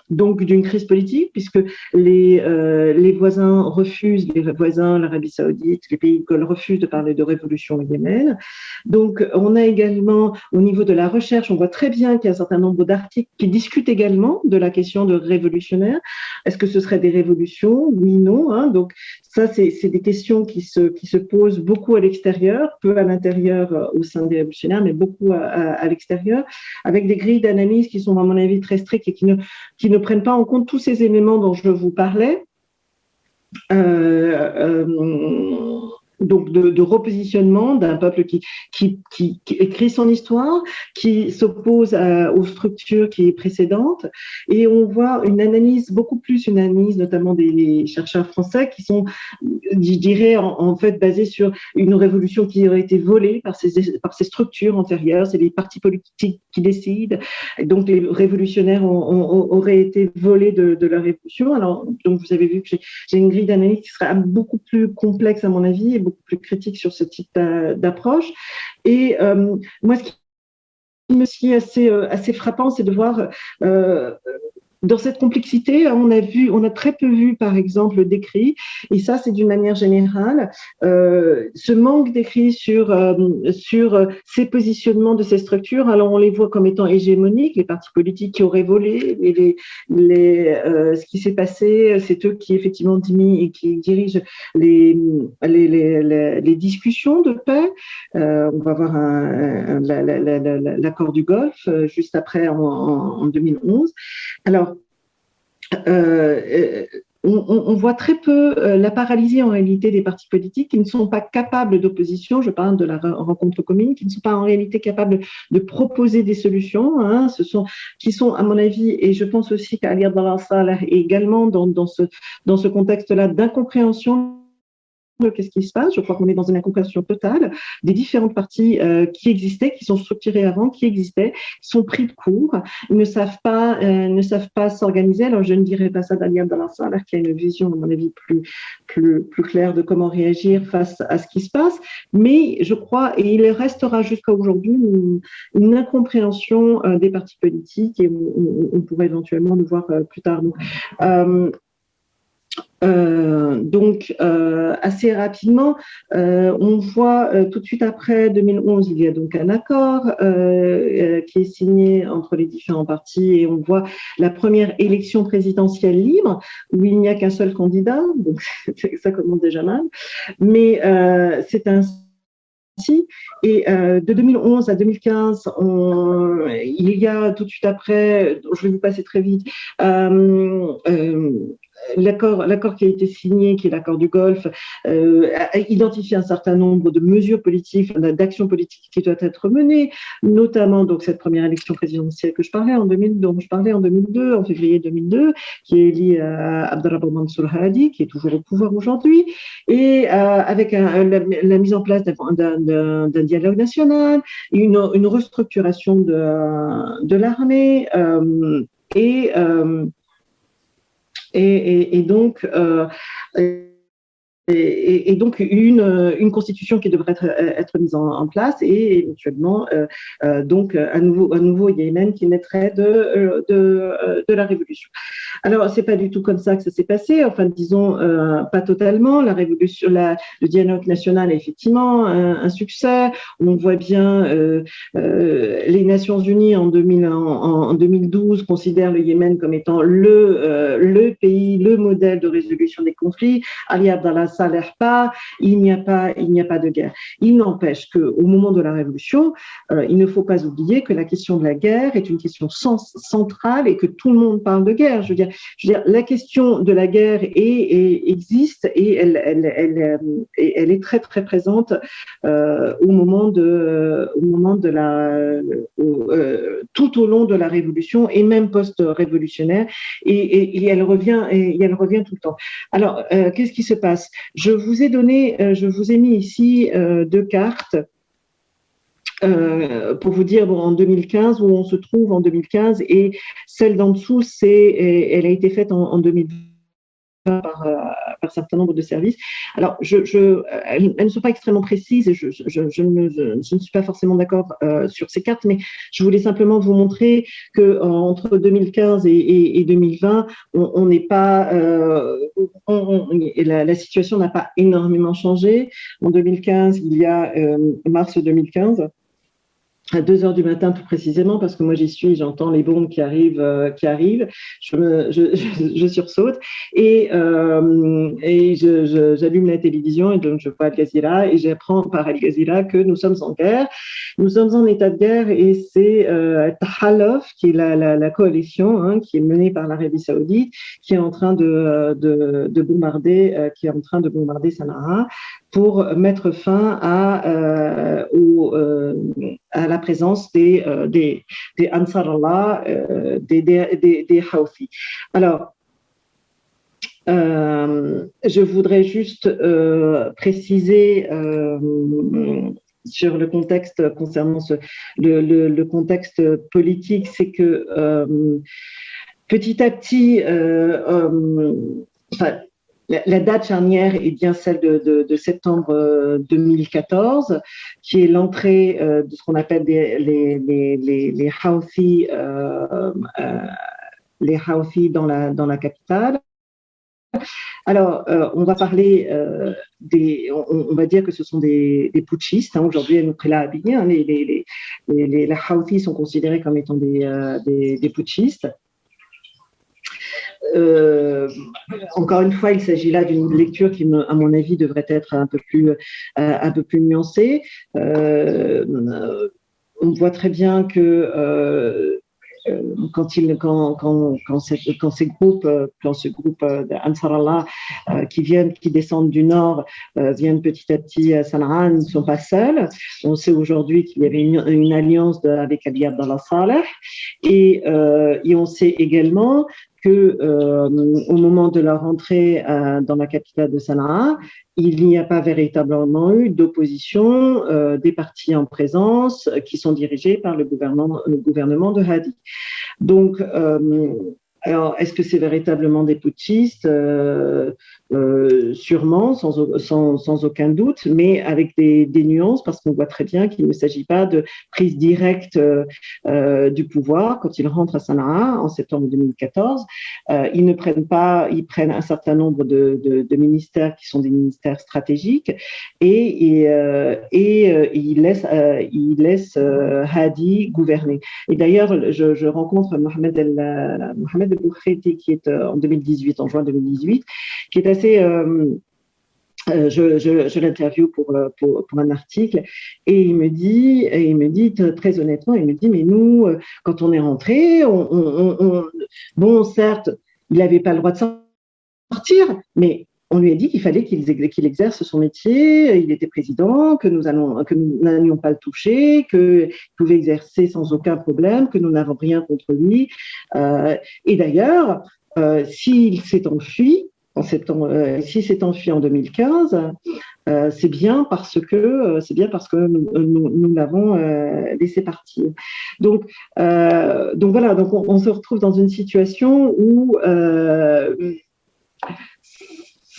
crise politique puisque les voisins refusent, l'Arabie Saoudite, les pays de Golfe refusent de parler de révolution au Yémen. Donc, on a également, au niveau de la recherche, on voit très bien qu'il y a un certain nombre d'articles qui discutent également de la question de révolutionnaire. Est-ce que ce serait des révolutions? Oui, non. Hein. Donc, ça, c'est des questions qui se posent beaucoup à l'extérieur, peu à l'intérieur au sein des révolutionnaires, mais beaucoup à l'extérieur, avec des grilles d'analyse qui sont, à mon avis, très strictes et qui ne prennent pas en compte tous ces éléments dont je vous parlais. Donc de repositionnement d'un peuple qui écrit son histoire, qui s'oppose aux structures qui est précédentes, et on voit une analyse notamment des chercheurs français qui sont, je dirais, en fait basés sur une révolution qui aurait été volée par ces structures antérieures. C'est les partis politiques qui décident, et donc les révolutionnaires auraient été volés de la révolution. Alors, donc vous avez vu que j'ai une grille d'analyse qui sera beaucoup plus complexe à mon avis et beaucoup plus critique sur ce type d'approche. Et moi, ce qui me semble assez frappant, c'est de voir dans cette complexité, on a très peu vu, par exemple, d'écrits, et ça, c'est d'une manière générale, ce manque d'écrits sur ces positionnements de ces structures. Alors, on les voit comme étant hégémoniques, les partis politiques qui auraient volé, et ce qui s'est passé, c'est eux qui effectivement dirigent les discussions de paix. On va voir l'accord du Golfe juste après en 2011. Alors, on voit très peu la paralysie en réalité des partis politiques qui ne sont pas capables d'opposition. Je parle de la rencontre commune, qui ne sont pas en réalité capables de proposer des solutions. Hein, qui sont, à mon avis, et je pense aussi qu'Ali Abdallah Saleh est également dans ce contexte-là d'incompréhension de qu'est-ce qui se passe. Je crois qu'on est dans une incompréhension totale des différentes parties qui existaient, qui sont structurées avant, qui existaient, qui sont pris de court. Ils ne savent pas s'organiser. Alors, je ne dirais pas ça d'Ali Abdallah Saleh, qui a une vision, à mon avis, plus claire de comment réagir face à ce qui se passe. Mais je crois, et il restera jusqu'à aujourd'hui, une incompréhension des partis politiques, et on pourrait éventuellement le voir plus tard. Donc, assez rapidement, on voit tout de suite après 2011, il y a donc un accord qui est signé entre les différents partis, et on voit la première élection présidentielle libre où il n'y a qu'un seul candidat, donc ça commence déjà mal, mais c'est ainsi. Et de 2011 à 2015, il y a tout de suite après, je vais vous passer très vite, l'accord qui a été signé, qui est l'accord du Golfe, a identifié un certain nombre de mesures politiques, d'actions politiques qui doivent être menées, notamment donc cette première élection présidentielle dont je parlais en 2002, en février 2002, qui est liée à Abdelrahman Mansour Hadi, qui est toujours au pouvoir aujourd'hui, et avec la mise en place d'un dialogue national, une restructuration de l'armée, et donc une constitution qui devrait être mise en place, et éventuellement donc un nouveau Yémen qui naîtrait de la révolution. Alors, c'est pas du tout comme ça que ça s'est passé, enfin disons pas totalement. La révolution, le dialogue national est effectivement un succès. On voit bien les Nations Unies en 2012 considèrent le Yémen comme étant le pays, le modèle de résolution des conflits. Ali Abdallah s'accélère pas, il n'y a pas de guerre. Il n'empêche qu'au moment de la Révolution, il ne faut pas oublier que la question de la guerre est une question centrale et que tout le monde parle de guerre. Je veux dire la question de la guerre existe et elle est très très présente au moment de tout au long de la Révolution et même post-révolutionnaire et elle revient tout le temps. Alors, qu'est-ce qui se passe? Je vous ai mis ici deux cartes pour vous dire en 2015 où on se trouve en 2015 et celle d'en dessous, elle a été faite en 2020 par un certain nombre de services. Alors, elles ne sont pas extrêmement précises et je ne suis pas forcément d'accord sur ces cartes, mais je voulais simplement vous montrer que entre 2015 et 2020, on n'est pas, la situation n'a pas énormément changé. En 2015, il y a mars 2015. À 2h du matin, tout précisément, parce que moi j'y suis, j'entends les bombes qui arrivent, je sursaute et j'allume la télévision et donc je vois Al Jazeera et j'apprends par Al Jazeera que nous sommes en guerre, nous sommes en état de guerre et c'est Tahaluf qui est la coalition qui est menée par l'Arabie Saoudite qui est en train de bombarder, Sanaa pour mettre fin à la présence des Ansar Allah, des Houthis. Alors, je voudrais juste préciser sur le contexte concernant le contexte politique, c'est que petit à petit, la date charnière est bien celle de septembre 2014, qui est l'entrée de ce qu'on appelle les Houthis dans la capitale. Alors, on va parler on va dire que ce sont des putschistes. Aujourd'hui, Al-Nuqayla Abiy, les Houthis sont considérés comme étant des putschistes. Encore une fois, il s'agit là d'une lecture qui, à mon avis, devrait être un peu plus nuancée. On voit très bien que quand ce groupe d'Ansar Allah qui descendent du nord viennent petit à petit à Sanaa, ne sont pas seuls. On sait aujourd'hui qu'il y avait une alliance avec Ali Abdallah Saleh et on sait également que au moment de leur entrée dans la capitale de Sanaa, il n'y a pas véritablement eu d'opposition des partis en présence qui sont dirigés par le gouvernement de Hadi. Donc, alors, est-ce que c'est véritablement des putschistes? Sûrement, sans aucun doute, mais avec des nuances, parce qu'on voit très bien qu'il ne s'agit pas de prise directe du pouvoir. Quand ils rentrent à Sanaa en septembre 2014, ils prennent un certain nombre de ministères qui sont des ministères stratégiques et ils laissent Hadi gouverner. Et d'ailleurs, je rencontre Mohamed El-Boukheti qui est en 2018, en juin 2018, qui est assez je l'interviewe pour un article et il me dit très honnêtement, il me dit mais nous quand on est rentré, bon certes il n'avait pas le droit de sortir, mais on lui a dit qu'il fallait qu'il exerce son métier, il était président, que nous n'allions pas le toucher, qu'il pouvait exercer sans aucun problème, que nous n'avons rien contre lui. Et d'ailleurs, s'il s'est enfui en 2015, c'est bien parce que nous l'avons laissé partir. Donc voilà, donc on se retrouve dans une situation où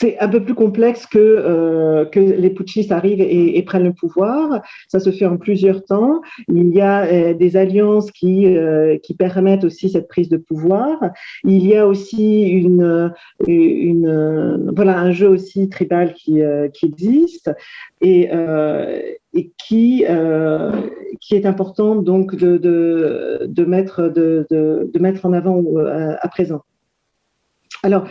c'est un peu plus complexe que les putschistes arrivent et prennent le pouvoir. Ça se fait en plusieurs temps. Il y a des alliances qui permettent aussi cette prise de pouvoir. Il y a aussi un jeu aussi tribal qui existe et qui est important donc de mettre en avant à présent. Alors,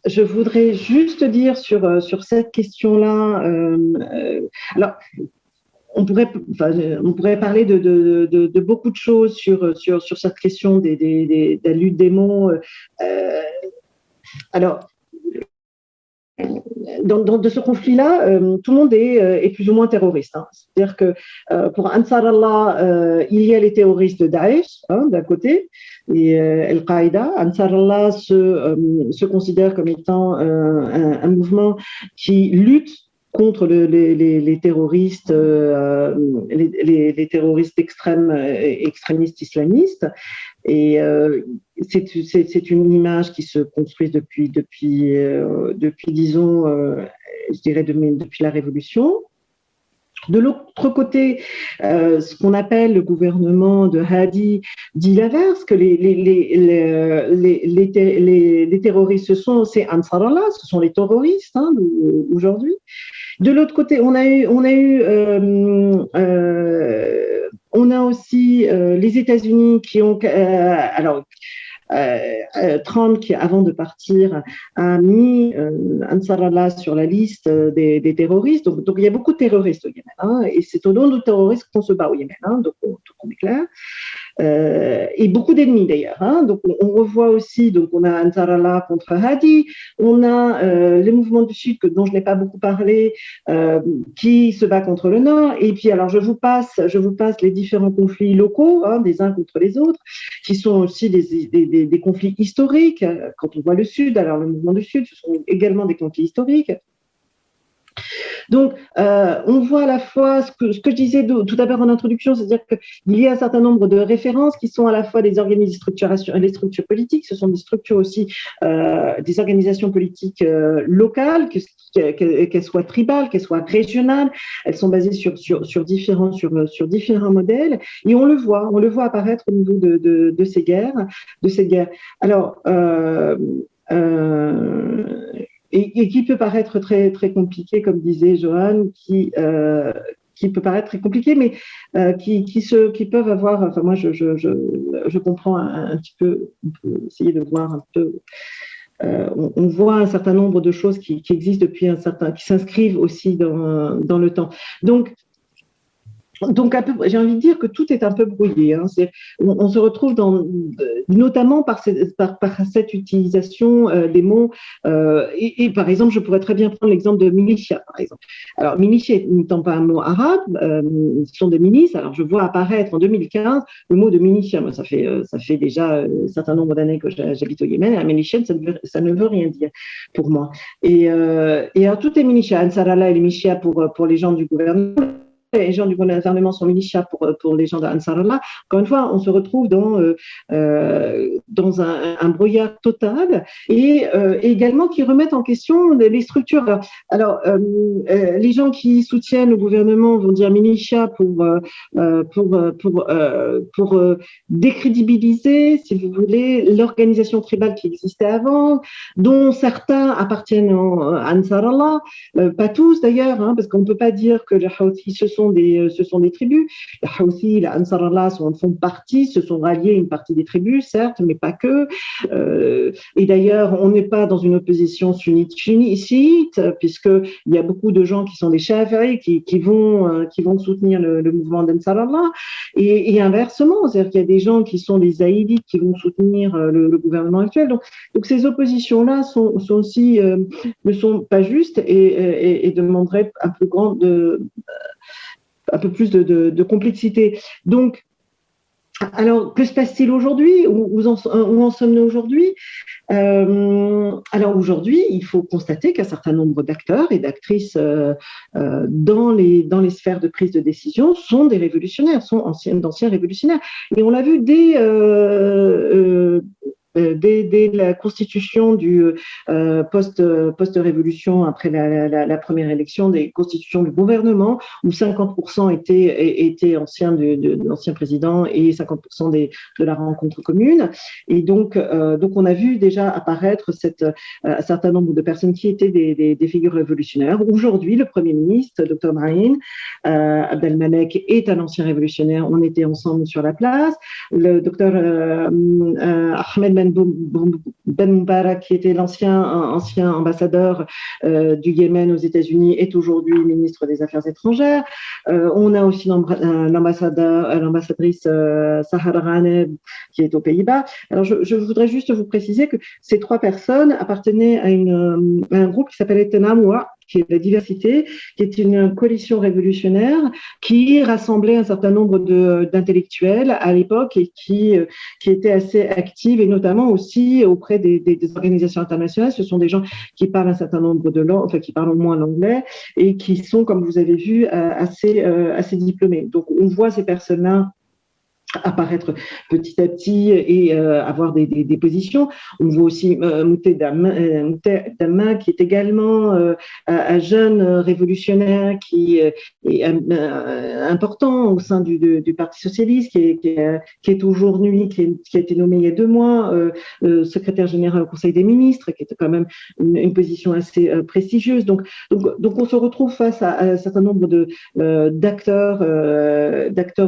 je voudrais juste dire sur cette question-là. Alors, on pourrait parler de beaucoup de choses sur cette question de la lutte des mots. Alors, de ce conflit-là, tout le monde est plus ou moins terroriste. Hein. C'est-à-dire que pour Ansar Allah, il y a les terroristes de Daesh, hein, d'un côté, et Al-Qaïda. Ansar Allah se considère comme étant un mouvement qui lutte contre les terroristes, les terroristes extrémistes islamistes. Et c'est une image qui se construit depuis disons, je dirais depuis la Révolution. De l'autre côté, ce qu'on appelle le gouvernement de Hadi dit l'inverse, que les terroristes, c'est Ansar Allah, ce sont les terroristes hein, aujourd'hui. De l'autre côté, on a aussi les États-Unis qui ont Trump, qui avant de partir a mis Ansar Allah sur la liste des terroristes. Donc il y a beaucoup de terroristes au Yémen, hein, et c'est au nom du terrorisme qu'on se bat au Yémen, hein, donc on est clair. Et beaucoup d'ennemis d'ailleurs. Hein. Donc on revoit aussi, donc on a Ansar Allah contre Hadi, on a les mouvements du Sud dont je n'ai pas beaucoup parlé, qui se bat contre le Nord. Et puis alors je vous passe les différents conflits locaux, hein, des uns contre les autres, qui sont aussi des conflits historiques. Quand on voit le Sud, alors le mouvement du Sud, ce sont également des conflits historiques. Donc, on voit à la fois ce que je disais tout d'abord en introduction, c'est-à-dire qu'il y a un certain nombre de références qui sont à la fois des organismes de structuration, les structures politiques, ce sont des structures aussi, des organisations politiques locales, qu'elles soient tribales, qu'elles soient régionales, elles sont basées sur différents modèles, et on le voit apparaître au niveau de ces guerres. Alors, et qui peut paraître très, très compliqué, comme disait Johan, qui peut paraître très compliqué, mais qui peuvent avoir. Enfin, moi, je comprends un petit peu. On peut essayer de voir un peu. On voit un certain nombre de choses qui existent depuis qui s'inscrivent aussi dans le temps. Donc, j'ai envie de dire que tout est un peu brouillé. Hein. On se retrouve notamment par cette utilisation des mots. Et par exemple, je pourrais très bien prendre l'exemple de militia, par exemple. Alors, militia n'étant pas un mot arabe, ce sont des milices. Alors, je vois apparaître en 2015 le mot de militia. Moi, ça fait déjà un certain nombre d'années que j'habite au Yémen. Un militia, ça ne veut rien dire pour moi. Et alors, tout est militia. Ansar Allah et les militia pour les gens du gouvernement. Les gens du gouvernement sont militia pour les gens d'Ansar Allah. Encore une fois, on se retrouve dans un brouillard total et également qui remettent en question les structures. Alors les gens qui soutiennent le gouvernement vont dire militia pour décrédibiliser, si vous voulez, l'organisation tribale qui existait avant, dont certains appartiennent à Ansar Allah, pas tous d'ailleurs, hein, parce qu'on ne peut pas dire que les Houthis ce sont des tribus. Les Houthis, les Ansar Allah font partie, se sont ralliés une partie des tribus, certes, mais pas que. Et d'ailleurs, on n'est pas dans une opposition sunnite, puisqu'il y a beaucoup de gens qui sont des Shafi'i qui vont soutenir le mouvement d'Ansar Allah. Et inversement, c'est-à-dire qu'il y a des gens qui sont des zaïdites qui vont soutenir le gouvernement actuel. Donc ces oppositions-là ne sont pas justes et demanderaient un peu plus de complexité. Donc, alors, que se passe-t-il aujourd'hui? Où en sommes-nous aujourd'hui? Alors aujourd'hui, il faut constater qu'un certain nombre d'acteurs et d'actrices dans les sphères de prise de décision sont des révolutionnaires, sont d'anciens révolutionnaires. Et on l'a vu dès la constitution du post-révolution, après la première élection, des constitutions du gouvernement, où 50% étaient anciens présidents et 50% de la rencontre commune. Et donc on a vu déjà apparaître un certain nombre de personnes qui étaient des figures révolutionnaires. Aujourd'hui, le Premier ministre, Dr Brahim Abdelmalek, est un ancien révolutionnaire. On était ensemble sur la place. Le Dr Ahmed Ben Moubarak, qui était ancien ambassadeur du Yémen aux États-Unis, est aujourd'hui ministre des Affaires étrangères. On a aussi l'ambassadrice Sahar Ghaneb, qui est aux Pays-Bas. Alors, je voudrais juste vous préciser que ces trois personnes appartenaient à un groupe qui s'appelait Tenamoua, qui est la diversité, qui est une coalition révolutionnaire qui rassemblait un certain nombre d'intellectuels à l'époque et qui était assez active, et notamment aussi auprès des organisations internationales. Ce sont des gens qui parlent un certain nombre de langues, enfin qui parlent au moins l'anglais, et qui sont, comme vous avez vu, assez diplômés. Donc on voit ces personnes-là apparaître petit à petit et avoir des positions. On voit aussi Mouté Dama, qui est également un jeune révolutionnaire qui est important au sein du Parti socialiste, qui est aujourd'hui, qui a été nommé il y a 2 mois secrétaire général au Conseil des ministres, qui est quand même une position assez prestigieuse. Donc on se retrouve face à un certain nombre d'acteurs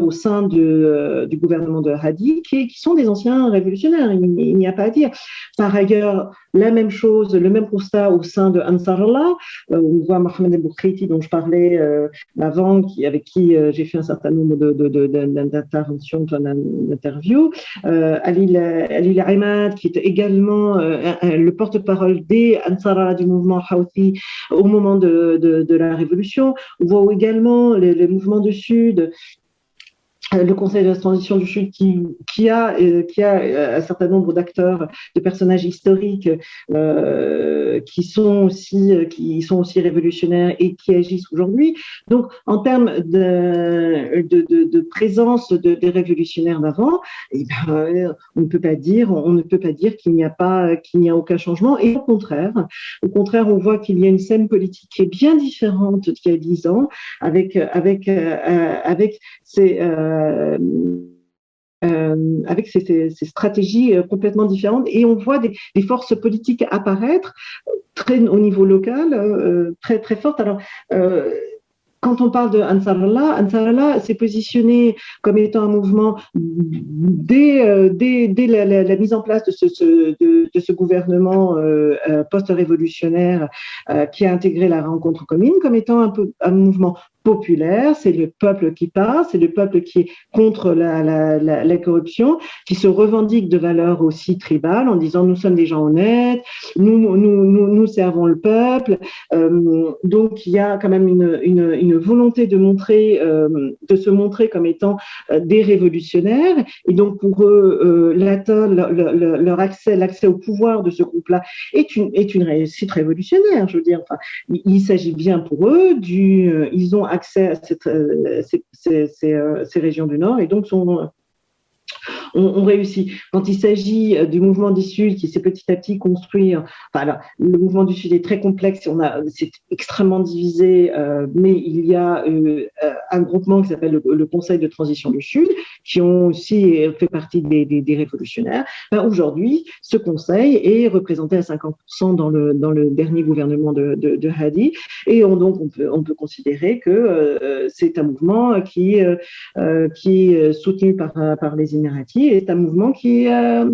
au sein du gouvernement de Hadi, qui sont des anciens révolutionnaires, il n'y a pas à dire. Par ailleurs, la même chose, le même constat au sein de Ansarallah. On voit Mohamed El Boukreiti, dont je parlais avant, avec qui j'ai fait un certain nombre d'interventions, d'interviews. Ali Ahmad, qui est également le porte-parole des Ansarallah du mouvement Houthi au moment de la révolution. On voit également les mouvements du Sud, le Conseil de la transition du Sud, qui a un certain nombre d'acteurs, de personnages historiques qui sont aussi révolutionnaires et qui agissent aujourd'hui. Donc, en termes de présence des révolutionnaires d'avant, on ne peut pas dire qu'il n'y a aucun changement. Et au contraire, on voit qu'il y a une scène politique qui est bien différente d'il y a 10 ans, avec ces stratégies complètement différentes, et on voit des forces politiques apparaître au niveau local, très très fortes. Alors quand on parle de Ansarallah s'est positionné comme étant un mouvement dès la mise en place de ce gouvernement post-révolutionnaire qui a intégré la rencontre commune, comme étant un mouvement populaire. C'est le peuple qui parle, c'est le peuple qui est contre la corruption, qui se revendique de valeurs aussi tribales en disant nous sommes des gens honnêtes, nous servons le peuple. Donc il y a quand même une volonté de se montrer comme étant des révolutionnaires, et donc pour eux l'accès au pouvoir de ce groupe-là est une réussite révolutionnaire. Je veux dire, enfin, il s'agit bien pour eux ils ont accès à ces régions du Nord, et donc on réussit. Quand il s'agit du mouvement du Sud qui s'est petit à petit construit, le mouvement du Sud est très complexe, c'est extrêmement divisé, mais il y a un groupement qui s'appelle le Conseil de transition du Sud, qui ont aussi fait partie des révolutionnaires. Aujourd'hui, ce conseil est représenté à 50% dans le dernier gouvernement de Hadi, et donc on peut considérer que c'est un mouvement qui est soutenu par les Émiratis, est un mouvement qui a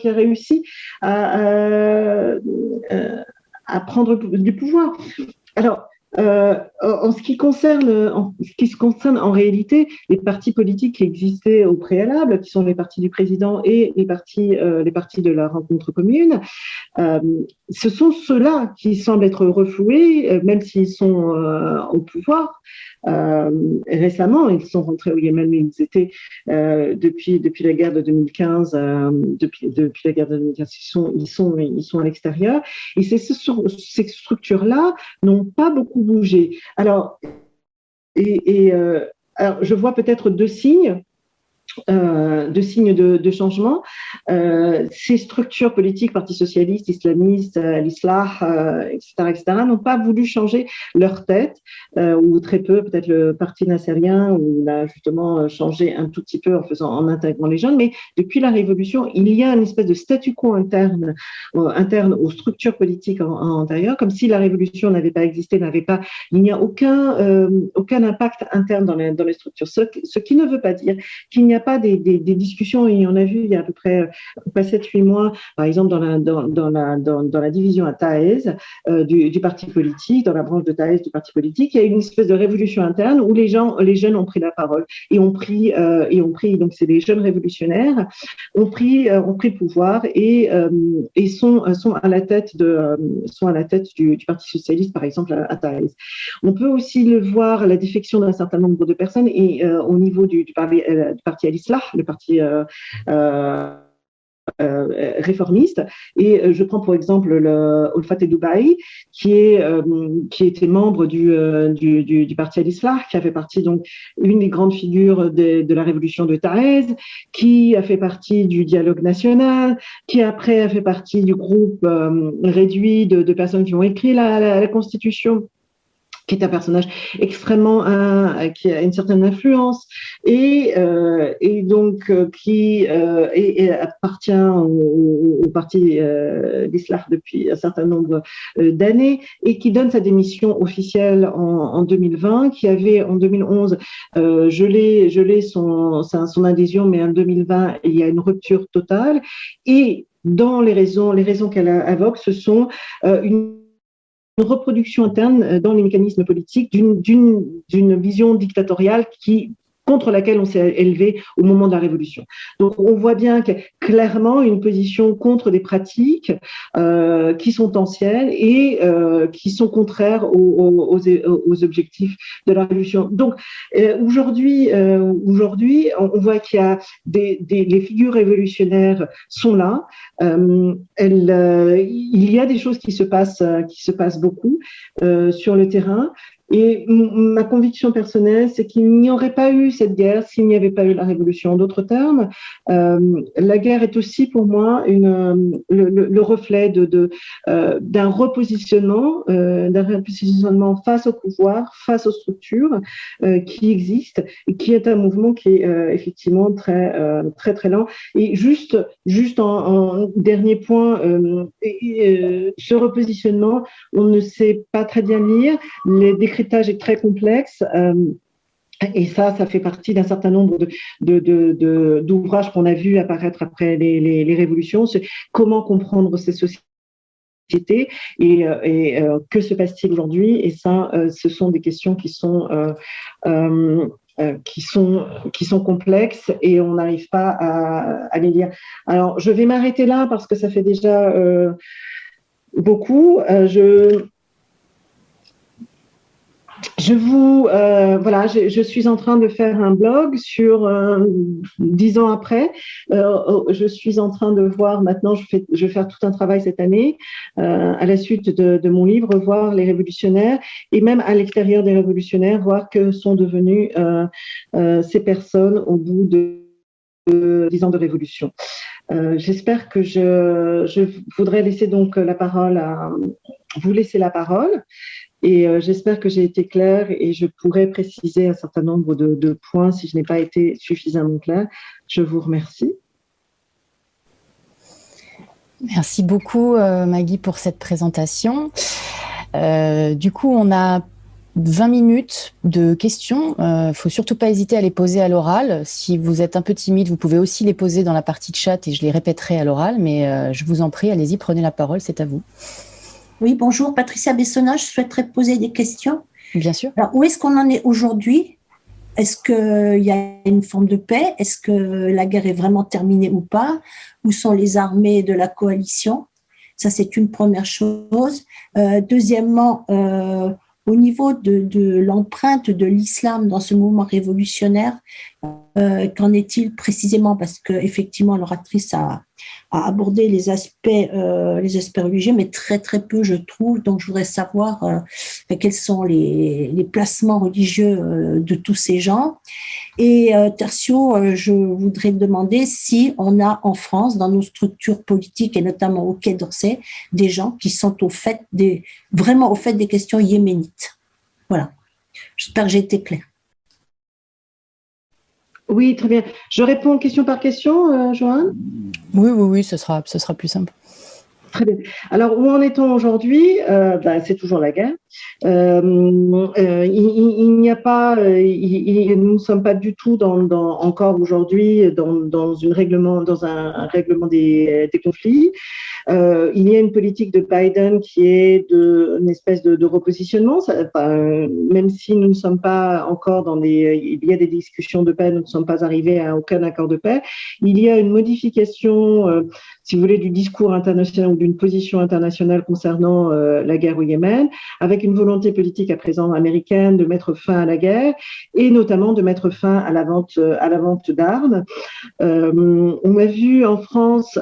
réussi à prendre du pouvoir. Alors, en ce qui se concerne en réalité les partis politiques qui existaient au préalable, qui sont les partis du président et les partis de la rencontre commune, ce sont ceux-là qui semblent être refloués, même s'ils sont au pouvoir. Récemment, ils sont rentrés au Yémen, mais ils étaient depuis la guerre de 2015. Depuis la guerre de 2015, ils sont à l'extérieur. Et ces structures-là n'ont pas beaucoup bougé. Alors, alors je vois peut-être deux signes de changement. Ces structures politiques, Parti socialiste, islamiste, l'Islah, etc., n'ont pas voulu changer leur tête, ou très peu. Peut-être le Parti nassérien, où il a justement changé un tout petit peu en intégrant les jeunes. Mais depuis la Révolution, il y a une espèce de statu quo interne aux structures politiques antérieures, comme si la Révolution n'avait pas existé, il n'y a aucun impact interne dans les structures. Ce qui ne veut pas dire qu'il n'y a a pas des discussions, et on a vu il y a à peu près 7-8 mois, par exemple dans la division à Taez du parti politique, dans la branche de Taez du parti politique, il y a une espèce de révolution interne où les jeunes ont pris la parole et ont pris donc c'est des jeunes révolutionnaires ont pris pouvoir et sont à la tête du Parti socialiste, par exemple à Taez. On peut aussi le voir, la défection d'un certain nombre de personnes et au niveau du parti Al-Islah, le parti réformiste. Et je prends pour exemple Olfat Dubaï, qui était membre du parti Al-Islah, qui a fait partie donc une des grandes figures de la révolution de Taez, qui a fait partie du dialogue national, qui après a fait partie du groupe réduit de personnes qui ont écrit la Constitution, qui est un personnage extrêmement qui a une certaine influence et donc qui appartient au parti d'Islah depuis un certain nombre d'années et qui donne sa démission officielle en 2020, qui avait en 2011 gelé son adhésion, mais en 2020 il y a une rupture totale. Et dans les raisons qu'elle invoque, ce sont une reproduction interne dans les mécanismes politiques d'une vision dictatoriale contre laquelle on s'est élevé au moment de la Révolution. Donc, on voit bien qu'il y a clairement une position contre des pratiques qui sont anciennes et qui sont contraires aux objectifs de la Révolution. Donc, aujourd'hui, on voit qu'il y a les figures révolutionnaires sont là. Il y a des choses qui se passent beaucoup sur le terrain. Et ma conviction personnelle, c'est qu'il n'y aurait pas eu cette guerre s'il n'y avait pas eu la Révolution. En d'autres termes, la guerre est aussi pour moi le reflet d'un repositionnement face au pouvoir, face aux structures qui existent, et qui est un mouvement qui est effectivement très très très lent. Et juste en dernier point, ce repositionnement, on ne sait pas très bien lire. Les décryptages est très complexe. Et ça fait partie d'un certain nombre d'ouvrages qu'on a vus apparaître après les révolutions. C'est comment comprendre ces sociétés et que se passe-t-il aujourd'hui. Et ça, ce sont des questions qui sont complexes et on n'arrive pas à les lire. Alors, je vais m'arrêter là parce que ça fait déjà beaucoup. Je suis en train de faire un blog sur 10 ans après. Je suis en train de voir maintenant, je vais faire tout un travail cette année à la suite de mon livre, voir les révolutionnaires et même à l'extérieur des révolutionnaires, voir que sont devenues ces personnes au bout de 10 ans de révolution. J'espère que je voudrais laisser donc vous laisser la parole. Et j'espère que j'ai été claire et je pourrais préciser un certain nombre de points si je n'ai pas été suffisamment claire. Je vous remercie. Merci beaucoup, Maggie, pour cette présentation. Du coup, on a 20 minutes de questions. Il ne faut surtout pas hésiter à les poser à l'oral. Si vous êtes un peu timide, vous pouvez aussi les poser dans la partie de chat et je les répéterai à l'oral. Mais je vous en prie, allez-y, prenez la parole, c'est à vous. Oui, bonjour, Patricia Bessona, je souhaiterais poser des questions. Bien sûr. Alors, où est-ce qu'on en est aujourd'hui? Est-ce qu'il y a une forme de paix? Est-ce que la guerre est vraiment terminée ou pas? Où sont les armées de la coalition? Ça, c'est une première chose. Deuxièmement, au niveau de l'empreinte de l'islam dans ce mouvement révolutionnaire, qu'en est-il précisément? Parce qu'effectivement, l'oratrice a abordé les aspects religieux, mais très très peu, je trouve. Donc, je voudrais savoir quels sont les placements religieux de tous ces gens. Et tertio, je voudrais demander si on a en France, dans nos structures politiques et notamment au Quai d'Orsay, des gens qui sont vraiment au fait des questions yéménites. Voilà. J'espère que j'ai été claire. Oui, très bien. Je réponds question par question, Joanne? Oui, ce sera plus simple. Très bien. Alors, où en est-on aujourd'hui? C'est toujours la guerre. Il n'y a pas, nous ne sommes pas du tout encore aujourd'hui dans un règlement des conflits. Il y a une politique de Biden qui est une espèce de repositionnement. Même si nous ne sommes pas encore il y a des discussions de paix, nous ne sommes pas arrivés à aucun accord de paix. Il y a une modification, si vous voulez, du discours international ou d'une position internationale concernant la guerre au Yémen, avec une volonté politique à présent américaine de mettre fin à la guerre et notamment de mettre fin à la vente d'armes. On a vu en France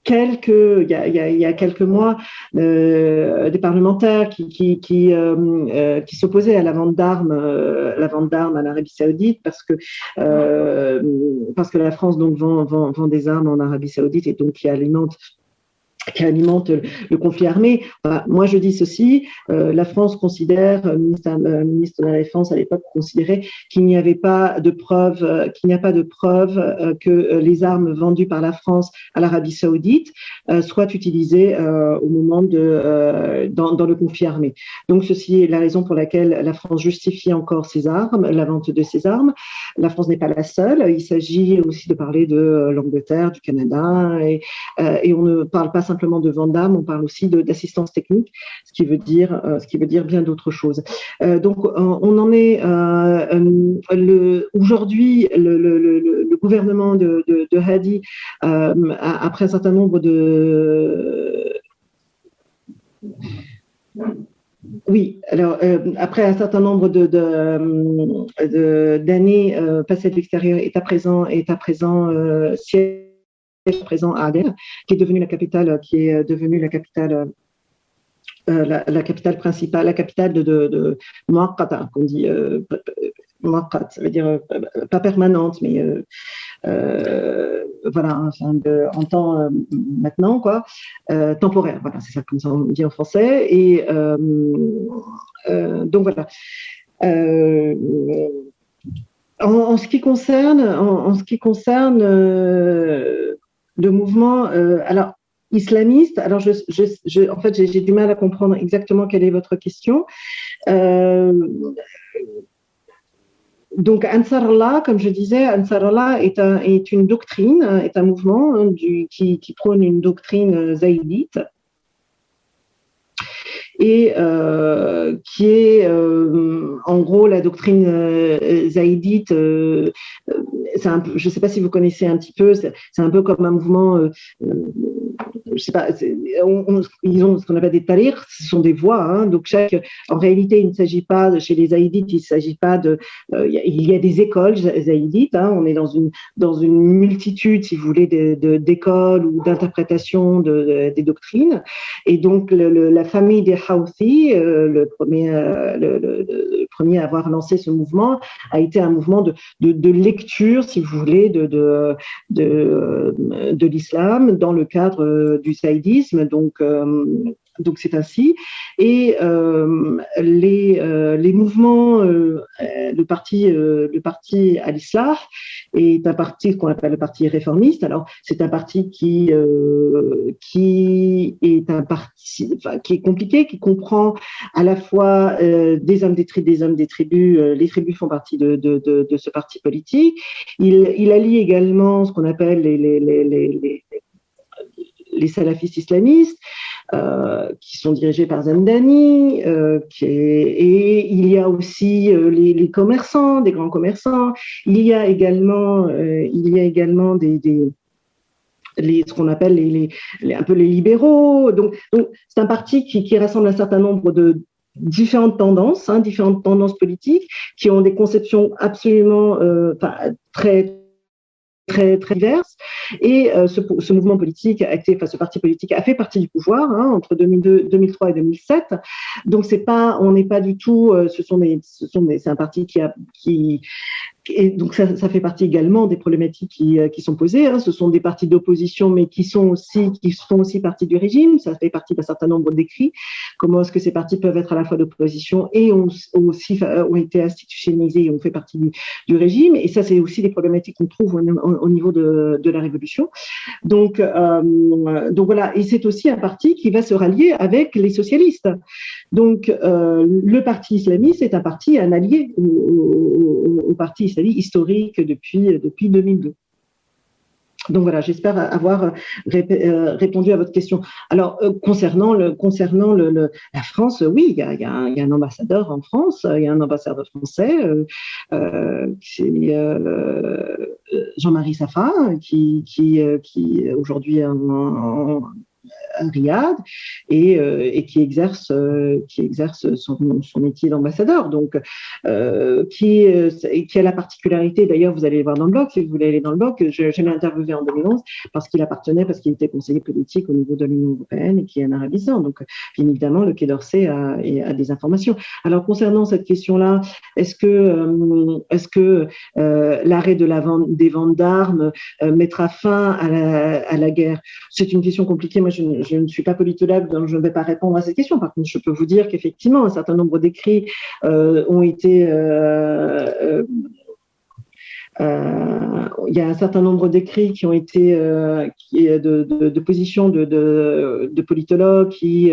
il y a quelques mois, des parlementaires qui s'opposaient à la vente d'armes à l'Arabie Saoudite parce que la France donc vend des armes en Arabie Saoudite et donc qui alimente le conflit armé. Moi, je dis ceci, la France considère, le ministre de la Défense à l'époque considérait qu'il n'y avait pas de preuve, que les armes vendues par la France à l'Arabie Saoudite soient utilisées au moment dans le conflit armé. Donc, ceci est la raison pour laquelle la France justifie encore la vente de ces armes. La France n'est pas la seule. Il s'agit aussi de parler de l'Angleterre, du Canada, et on ne parle pas simplement de vente d'armes, on parle aussi d'assistance technique, ce qui veut dire bien d'autres choses. Donc, on en est aujourd'hui, le gouvernement de Hadi, après un certain nombre après un certain nombre d'années passées à l'extérieur, est à présent siège à Aden, qui est devenue la capitale, la capitale principale, la capitale de Muaqqata, qu'on dit Muaqqat, ça veut dire pas permanente, mais voilà, en temps maintenant, quoi, temporaire, voilà, c'est ça comme ça on dit en français. Et donc voilà. En ce qui concerne le mouvement, alors islamiste, alors en fait j'ai du mal à comprendre exactement quelle est votre question. Donc Ansar Allah, comme je disais, Ansar Allah est une doctrine, est un mouvement qui prône une doctrine zaïdite et qui est en gros la doctrine zaïdite. Je ne sais pas si vous connaissez un petit peu, c'est un peu comme un mouvement, je sais pas, ils ont ce qu'on appelle des tariqs, ce sont des voies, hein, donc en réalité il ne s'agit pas, chez les zaïdites, il ne s'agit pas il y a des écoles zaïdites, hein, on est dans une multitude, si vous voulez, d'écoles ou d'interprétations des doctrines, et donc la famille des Houthi, le premier à avoir lancé ce mouvement, a été un mouvement de lecture, si vous voulez, de l'islam dans le cadre du saïdisme. Donc c'est ainsi. Et les mouvements, le parti Al-Islah est un parti qu'on appelle le parti réformiste. Alors c'est un parti qui est qui est compliqué, qui comprend à la fois des hommes des tribus. Les tribus font partie de ce parti politique. Il allie également ce qu'on appelle les salafistes islamistes, qui sont dirigés par Zamdani, et il y a aussi les commerçants, des grands commerçants. Il y a également ce qu'on appelle un peu les libéraux. Donc c'est un parti qui rassemble un certain nombre de différentes tendances politiques, qui ont des conceptions absolument très très très diverses, et ce mouvement politique ce parti politique a fait partie du pouvoir entre 2003 et 2007. Donc on n'est pas du tout, c'est un parti qui Et donc ça fait partie également des problématiques qui sont posées. Hein. Ce sont des partis d'opposition, mais qui font aussi partie du régime. Ça fait partie d'un certain nombre d'écrits. Comment est-ce que ces partis peuvent être à la fois d'opposition et ont été institutionnalisés et ont fait partie du régime. Et ça, c'est aussi des problématiques qu'on trouve au niveau de la révolution. Donc voilà. Et c'est aussi un parti qui va se rallier avec les socialistes. Donc le parti islamiste est un parti, un allié au parti islamique historique depuis 2002. Donc voilà, j'espère avoir répondu à votre question. Alors concernant la France, oui, il y a un ambassadeur en France, il y a un ambassadeur français, c'est Jean-Marie Safa, qui aujourd'hui est à Riyad et qui exerce son métier d'ambassadeur. Donc, qui a la particularité, d'ailleurs, vous allez le voir dans le blog, si vous voulez aller dans le blog, je l'ai interviewé en 2011 parce qu'il était conseiller politique au niveau de l'Union européenne et qui est un arabisant. Donc, bien évidemment, le Quai d'Orsay a des informations. Alors, concernant cette question-là, est-ce que l'arrêt des ventes d'armes mettra fin à la guerre? C'est une question compliquée. Moi, je ne suis pas politologue, donc je ne vais pas répondre à cette question. Par contre, je peux vous dire qu'effectivement, un certain nombre d'écrits ont été... il y a un certain nombre d'écrits qui ont été de positions de politologues qui...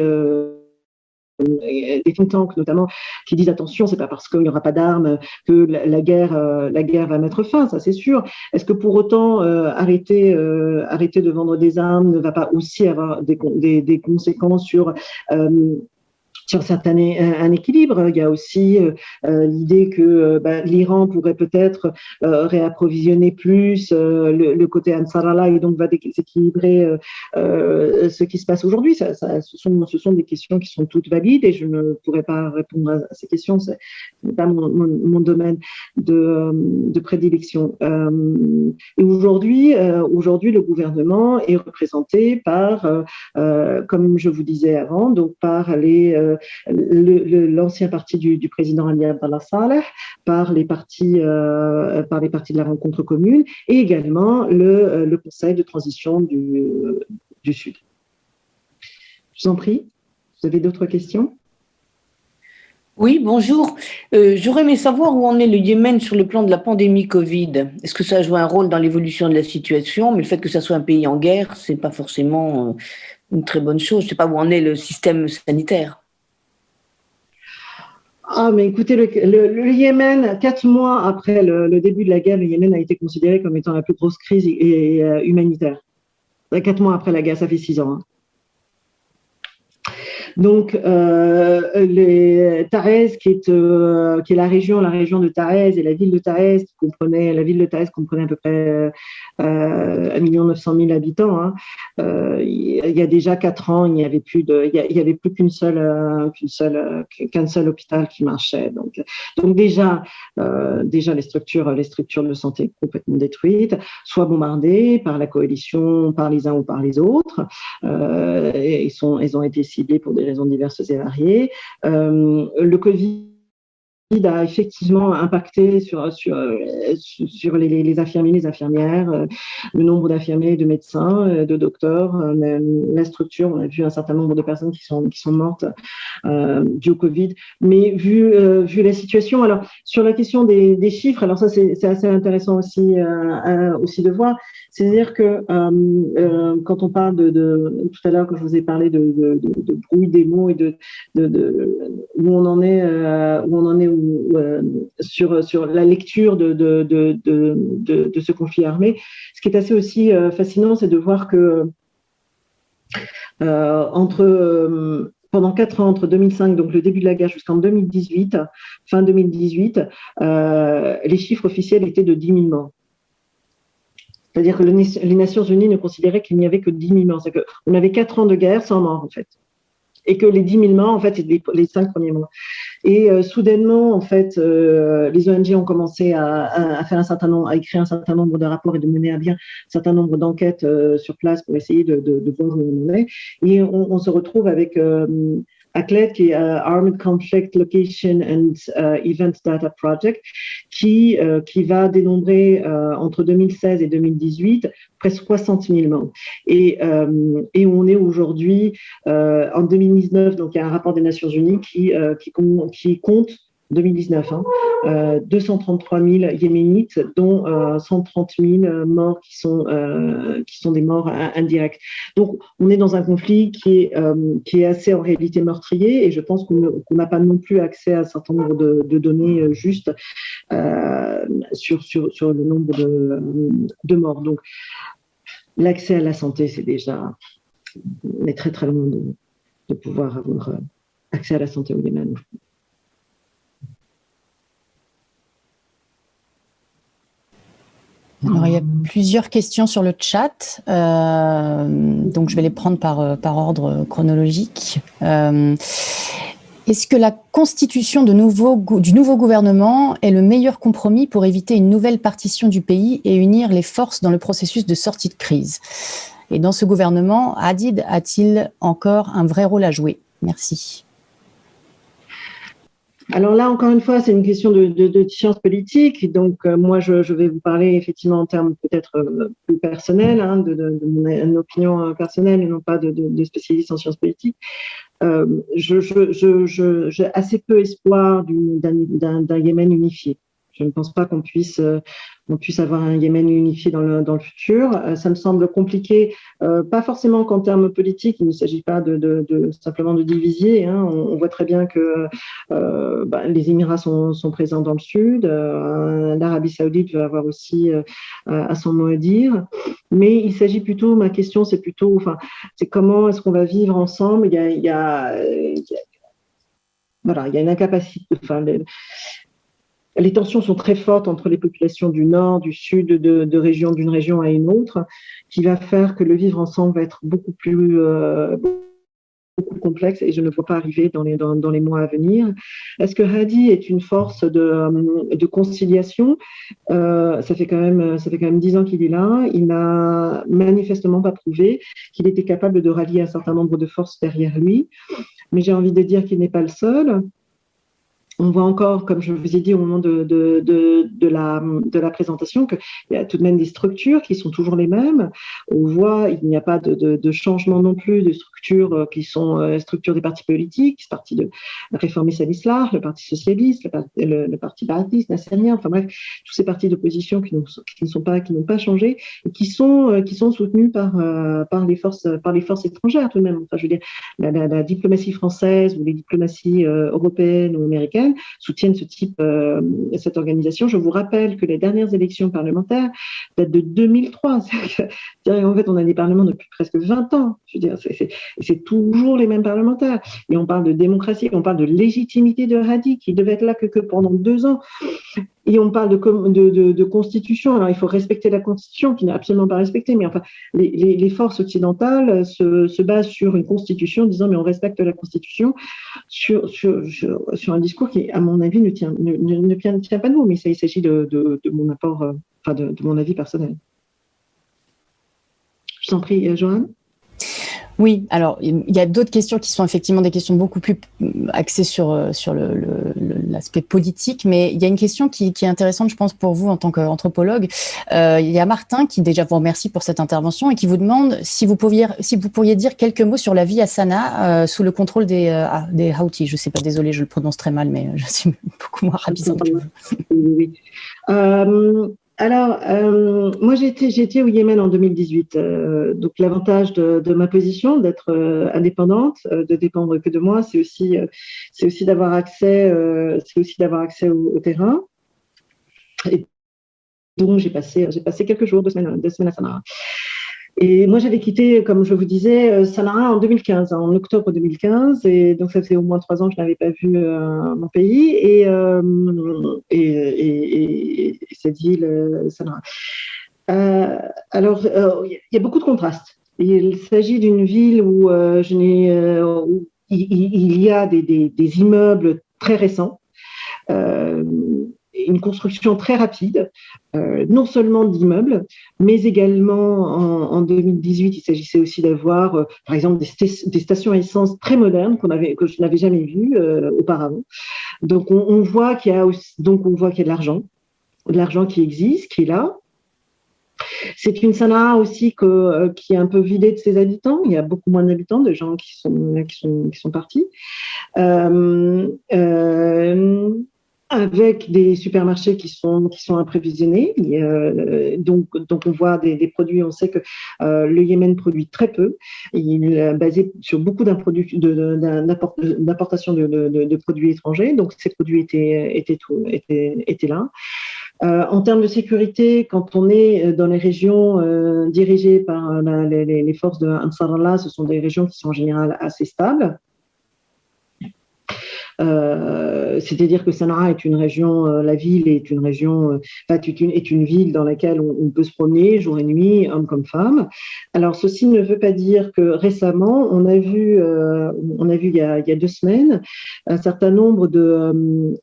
des think tanks notamment qui disent attention, c'est pas parce qu'il n'y aura pas d'armes que la guerre va mettre fin, ça c'est sûr. Est-ce que pour autant arrêter de vendre des armes ne va pas aussi avoir des conséquences sur un équilibre? Il y a aussi l'idée que l'Iran pourrait peut-être réapprovisionner plus le côté Ansarallah et donc va déséquilibrer ce qui se passe aujourd'hui. Ce sont des questions qui sont toutes valides et je ne pourrais pas répondre à ces questions. Ce n'est pas mon domaine de prédilection. Et aujourd'hui, le gouvernement est représenté par, comme je vous disais avant, donc par l'ancien parti du président Ali Abdallah Saleh, par les partis de la rencontre commune et également le Conseil de transition du Sud. Je vous en prie, vous avez d'autres questions? Oui, bonjour. J'aurais aimé savoir où en est le Yémen sur le plan de la pandémie Covid. Est-ce que ça a joué un rôle dans l'évolution de la situation? Mais le fait que ça soit un pays en guerre, c'est pas forcément une très bonne chose. Je ne sais pas où en est le système sanitaire. Ah, mais écoutez, le Yémen, 4 mois après le début de la guerre, le Yémen a été considéré comme étant la plus grosse crise humanitaire. 4 mois après la guerre, ça fait 6 ans. Hein. Donc, Taïz, qui est la région de Taïz et la ville de Taïz, comprenait à peu près 1,9 million habitants. Hein. Il y a déjà 4 ans, il n'y avait plus qu'un seul hôpital qui marchait. Donc déjà les structures de santé complètement détruites, soit bombardées par la coalition, par les uns ou par les autres. Elles ont été ciblées pour des raisons diverses et variées. Le Covid a effectivement impacté sur les infirmiers, les infirmières, le nombre d'infirmiers, de médecins, de docteurs, la structure. On a vu un certain nombre de personnes qui sont mortes dues au Covid. Mais vu la situation, alors sur la question des chiffres, alors ça c'est assez intéressant aussi de voir. C'est-à-dire que quand on parle tout à l'heure quand je vous ai parlé de bruit des mots et où on en est sur la lecture de ce conflit armé. Ce qui est assez aussi fascinant, c'est de voir que pendant 4 ans, entre 2005, donc le début de la guerre, jusqu'en 2018, fin 2018, les chiffres officiels étaient de 10 000 morts. C'est-à-dire que les Nations Unies ne considéraient qu'il n'y avait que 10 000 morts. C'est-à-dire qu'on avait 4 ans de guerre sans morts, en fait. Et que les 10 000 morts, en fait, c'est les 5 premiers mois. Et soudainement, en fait, les ONG ont commencé à écrire un certain nombre de rapports et de mener à bien un certain nombre d'enquêtes sur place pour essayer de voir où on en est. Et on se retrouve avec ACLED, qui est Armed Conflict Location and Event Data Project, qui va dénombrer entre 2016 et 2018 presque 60 000 membres. Et on est aujourd'hui en 2019, donc il y a un rapport des Nations Unies qui compte 2019, 233 000 Yéménites, dont 130 000 morts qui sont des morts indirectes. Donc, on est dans un conflit qui est assez en réalité meurtrier, et je pense qu'on n'a pas non plus accès à un certain nombre de données justes sur le nombre de morts. Donc, l'accès à la santé, c'est déjà, on est très très loin de pouvoir avoir accès à la santé au Yémen. Alors, il y a plusieurs questions sur le chat, donc je vais les prendre par ordre chronologique. Est-ce que la constitution du nouveau gouvernement est le meilleur compromis pour éviter une nouvelle partition du pays et unir les forces dans le processus de sortie de crise? Et dans ce gouvernement, Hadid a-t-il encore un vrai rôle à jouer? Merci. Alors là, encore une fois, c'est une question de science politique. Donc, moi, je vais vous parler effectivement en termes peut-être plus personnels, de mon opinion personnelle et non pas de spécialiste en sciences politiques. J'ai assez peu espoir d'un Yémen unifié. Je ne pense pas qu'on puisse avoir un Yémen unifié dans le futur. Ça me semble compliqué, pas forcément qu'en termes politiques, il ne s'agit pas simplement de diviser. On voit très bien que les Émirats sont présents dans le sud. L'Arabie Saoudite va avoir aussi à son mot à dire. Mais il s'agit plutôt, ma question, c'est comment est-ce qu'on va vivre ensemble. Il y a une incapacité. Les tensions sont très fortes entre les populations du nord, du sud, d'une région à une autre, qui va faire que le vivre ensemble va être beaucoup plus complexe, et je ne vois pas arriver dans les mois à venir. Est-ce que Hadi est une force de conciliation? Ça fait quand même 10 ans qu'il est là. Il n'a manifestement pas prouvé qu'il était capable de rallier un certain nombre de forces derrière lui. Mais j'ai envie de dire qu'il n'est pas le seul. On voit encore, comme je vous ai dit au moment de la présentation, qu'il y a tout de même des structures qui sont toujours les mêmes. On voit il n'y a pas de changement non plus de structures qui sont structures des partis politiques, le parti de réformiste al-Islam, le parti socialiste, le parti baathiste, nassérien, enfin bref, tous ces partis d'opposition qui n'ont pas changé et qui sont soutenus par les forces étrangères tout de même. Enfin, je veux dire, la diplomatie française ou les diplomaties européennes ou américaines soutiennent cette organisation. Je vous rappelle que les dernières élections parlementaires datent de 2003. En fait, on a des parlements depuis presque 20 ans. Je veux dire, c'est toujours les mêmes parlementaires. Et on parle de démocratie, on parle de légitimité de Hadi, qui devait être là que pendant 2 ans. Et on parle de constitution. Alors, il faut respecter la constitution, qui n'est absolument pas respectée. Mais enfin, les forces occidentales se basent sur une constitution, disant mais on respecte la constitution, sur un discours qui, à mon avis, ne tient pas debout. Mais ça, il s'agit de mon apport, de mon avis personnel. Je t'en prie, Joanne. Oui, alors il y a d'autres questions qui sont effectivement des questions beaucoup plus axées sur l'aspect politique, mais il y a une question qui est intéressante, je pense, pour vous en tant qu'anthropologue. Il y a Martin qui déjà vous remercie pour cette intervention et qui vous demande si vous pourriez dire quelques mots sur la vie à Sanaa sous le contrôle des Houthis. Je ne sais pas, désolée, je le prononce très mal, mais je suis beaucoup moins rapide. Oui. Alors, moi, j'ai été au Yémen en 2018. Donc, l'avantage de ma position, d'être indépendante, de dépendre que de moi, c'est aussi d'avoir accès, au terrain. Et donc, j'ai passé quelques jours, 2 semaines à Sanaa. Et moi, j'avais quitté, comme je vous disais, Sanaa en 2015, en octobre 2015. Et donc, ça faisait au moins 3 ans que je n'avais pas vu mon pays et cette ville, Sanaa. Alors, il y a beaucoup de contrastes. Il s'agit d'une ville où il y a des immeubles très récents. une construction très rapide, non seulement d'immeubles, mais également en 2018, il s'agissait aussi d'avoir, par exemple, des stations à essence très modernes que je n'avais jamais vues auparavant. Donc on voit qu'il y a de l'argent qui existe, qui est là. C'est une Sanaa aussi qui est un peu vidée de ses habitants. Il y a beaucoup moins d'habitants, de gens qui sont partis. Avec des supermarchés qui sont approvisionnés. Donc on voit des produits, on sait que le Yémen produit très peu. Il est basé sur beaucoup d'importation de produits étrangers, donc ces produits étaient là. En termes de sécurité, quand on est dans les régions dirigées par les forces de Ansar Allah, ce sont des régions qui sont en général assez stables. C'est-à-dire que Sanaa est une région, la ville est une région, est une ville dans laquelle on peut se promener jour et nuit, hommes comme femmes. Alors ceci ne veut pas dire que récemment, on a vu il y a 2 semaines un certain nombre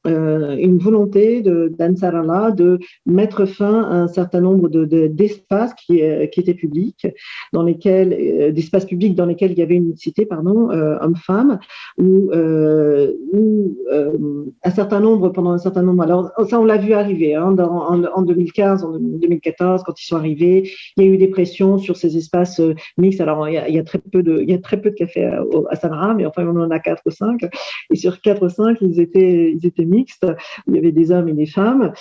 une volonté d'Ansar Allah de mettre fin à un certain nombre d'espaces qui étaient publics, d'espaces publics dans lesquels il y avait une mixité, hommes-femmes, où pendant un certain nombre. Alors ça, on l'a vu arriver en 2015, en 2014, quand ils sont arrivés, il y a eu des pressions sur ces espaces mixtes. Alors il y a très peu de cafés à Sanaa, mais enfin on en a 4 ou 5. Et sur 4 ou 5, ils étaient mixtes. Il y avait des hommes et des femmes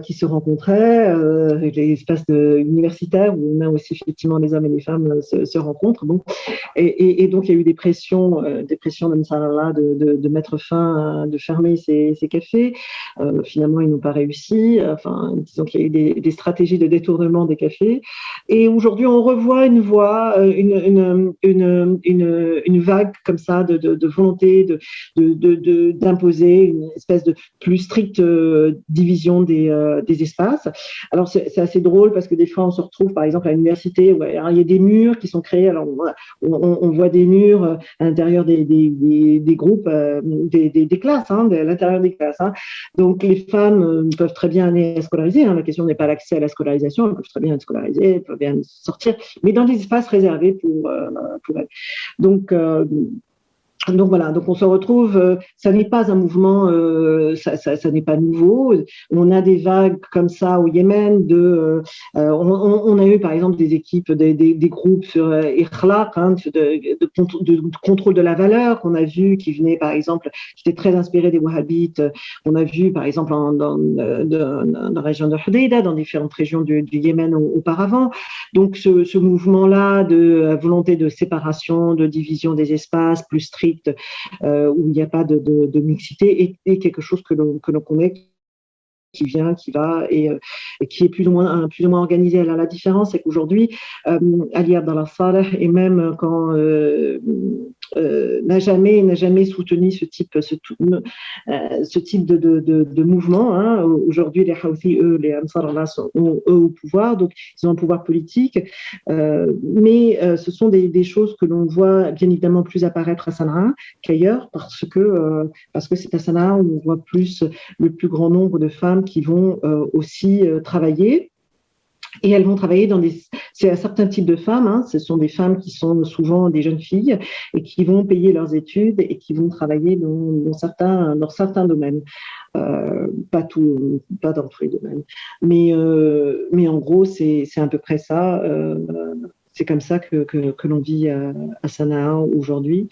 qui se rencontraient, les espaces universitaires où même aussi effectivement les hommes et les femmes se rencontrent. Bon. Et donc il y a eu des pressions d'Ansar de mettre fin, de fermer ces cafés. Finalement, ils n'ont pas réussi. Enfin, disons qu'il y a eu des stratégies de détournement des cafés. Et aujourd'hui, on revoit une vague comme ça de volonté d'imposer une espèce de plus stricte division des espaces. Alors, c'est assez drôle parce que des fois, on se retrouve, par exemple, à l'université où il y a des murs qui sont créés. Alors, on voit des murs à l'intérieur des groupes, des classes, à l'intérieur des classes. Donc, les femmes peuvent très bien aller scolariser. La question n'est pas l'accès à la scolarisation. Elles peuvent très bien être scolarisées, elles peuvent bien sortir, mais dans des espaces réservés pour elles. Donc voilà, donc on se retrouve, ça n'est pas un mouvement, ça n'est pas nouveau. On a des vagues comme ça au Yémen. On a eu par exemple des équipes, des groupes sur Ikhlaq, de contrôle de la valeur qu'on a vu, qui venaient par exemple, qui étaient très inspirés des Wahhabites. On a vu par exemple dans la région de Hodeïda, dans différentes régions du Yémen auparavant. Donc ce mouvement-là de volonté de séparation, de division des espaces plus strict, où il n'y a pas de mixité, et quelque chose que l'on connaît, qui vient, qui va, et qui est plus ou moins organisé. Alors, la différence, c'est qu'aujourd'hui, Ali Abdallah Saleh, et même quand n'a jamais soutenu ce type de mouvement. Aujourd'hui, les Houthis, les Ansar Allah sont au pouvoir, donc ils ont un pouvoir politique, mais ce sont des choses que l'on voit bien évidemment plus apparaître à Sanaa qu'ailleurs, parce que c'est à Sanaa où on voit plus le plus grand nombre de femmes qui vont aussi travailler. Et elles vont travailler c'est un certain type de femmes, ce sont des femmes qui sont souvent des jeunes filles et qui vont payer leurs études et qui vont travailler dans certains domaines. Pas dans tous les domaines. Mais en gros, c'est à peu près ça. C'est comme ça que l'on vit à Sanaa aujourd'hui.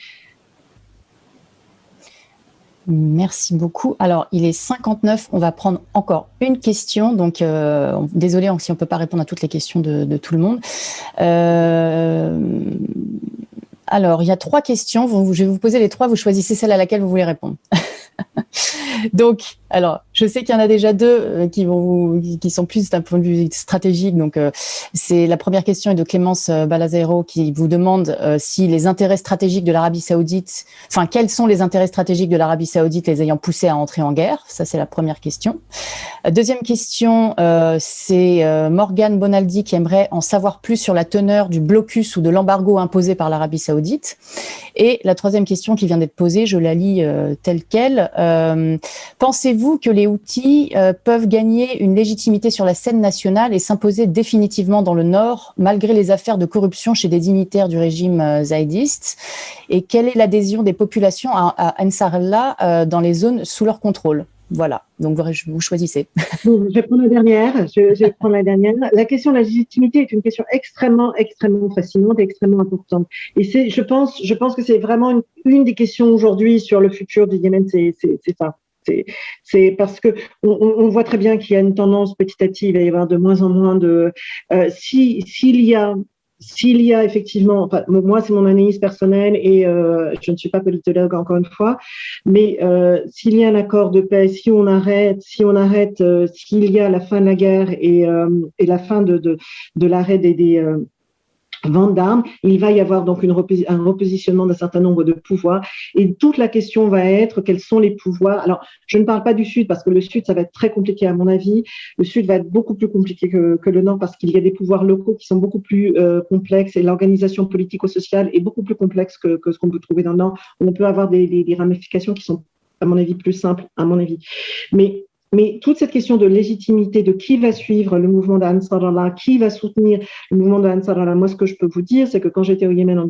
Merci beaucoup. Alors, il est 59. On va prendre encore une question. Donc, désolé si on ne peut pas répondre à toutes les questions de tout le monde. Alors, il y a 3 questions. Je vais vous poser les 3. Vous choisissez celle à laquelle vous voulez répondre. Donc, alors, je sais qu'il y en a déjà 2 qui sont plus d'un point de vue stratégique. Donc, c'est la première question est de Clémence Balazero qui vous demande si les intérêts stratégiques de l'Arabie Saoudite, quels sont les intérêts stratégiques de l'Arabie Saoudite les ayant poussés à entrer en guerre. Ça, c'est la première question. Deuxième question, c'est Morgane Bonaldi qui aimerait en savoir plus sur la teneur du blocus ou de l'embargo imposé par l'Arabie Saoudite. Et la troisième question qui vient d'être posée, je la lis telle quelle. Pensez-vous pensez-vous que les Houthis peuvent gagner une légitimité sur la scène nationale et s'imposer définitivement dans le Nord, malgré les affaires de corruption chez des dignitaires du régime zaïdiste? Et quelle est l'adhésion des populations à Ansarallah dans les zones sous leur contrôle? Voilà, donc vous choisissez. Bon, je vais prendre la dernière. Je vais prendre la dernière. La question de la légitimité est une question extrêmement, extrêmement fascinante et extrêmement importante. Et je pense que c'est vraiment une des questions aujourd'hui sur le futur du Yémen, c'est ça. C'est parce que on voit très bien qu'il y a une tendance petit à petit, il va y avoir de moins en moins de s'il y a effectivement, enfin, moi c'est mon analyse personnelle et je ne suis pas politologue encore une fois, mais s'il y a un accord de paix, si on arrête, s'il y a la fin de la guerre et la fin de l'arrêt des vente d'armes, il va y avoir donc un repositionnement d'un certain nombre de pouvoirs et toute la question va être quels sont les pouvoirs. Alors, je ne parle pas du Sud parce que le Sud, ça va être très compliqué à mon avis. Le Sud va être beaucoup plus compliqué que le Nord parce qu'il y a des pouvoirs locaux qui sont beaucoup plus complexes et l'organisation politico-sociale est beaucoup plus complexe que ce qu'on peut trouver dans le Nord. On peut avoir des ramifications qui sont, à mon avis, plus simples, à mon avis. Mais toute cette question de légitimité, de qui va suivre le mouvement d'Ansarallah, qui va soutenir le mouvement d'Ansarallah, moi, ce que je peux vous dire, c'est que quand j'étais au Yémen en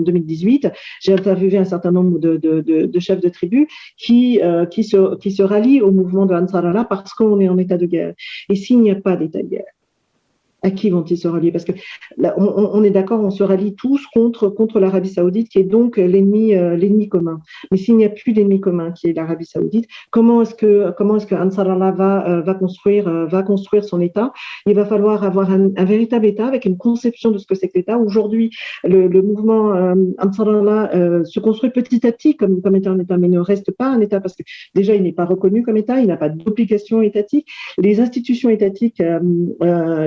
2018, j'ai interviewé un certain nombre de chefs de tribus qui se rallient au mouvement d'Ansarallah parce qu'on est en état de guerre. Et s'il n'y a pas d'état de guerre, à qui vont-ils se rallier? Parce que là, on est d'accord, on se rallie tous contre l'Arabie Saoudite, qui est donc l'ennemi commun. Mais s'il n'y a plus d'ennemi commun, qui est l'Arabie Saoudite, comment est-ce que Ansarallah va construire son État? Il va falloir avoir un véritable État avec une conception de ce que c'est que l'État. Aujourd'hui, le mouvement Ansarallah se construit petit à petit comme étant un État, mais ne reste pas un État parce que déjà il n'est pas reconnu comme État, il n'a pas d'obligation étatique. Les institutions étatiques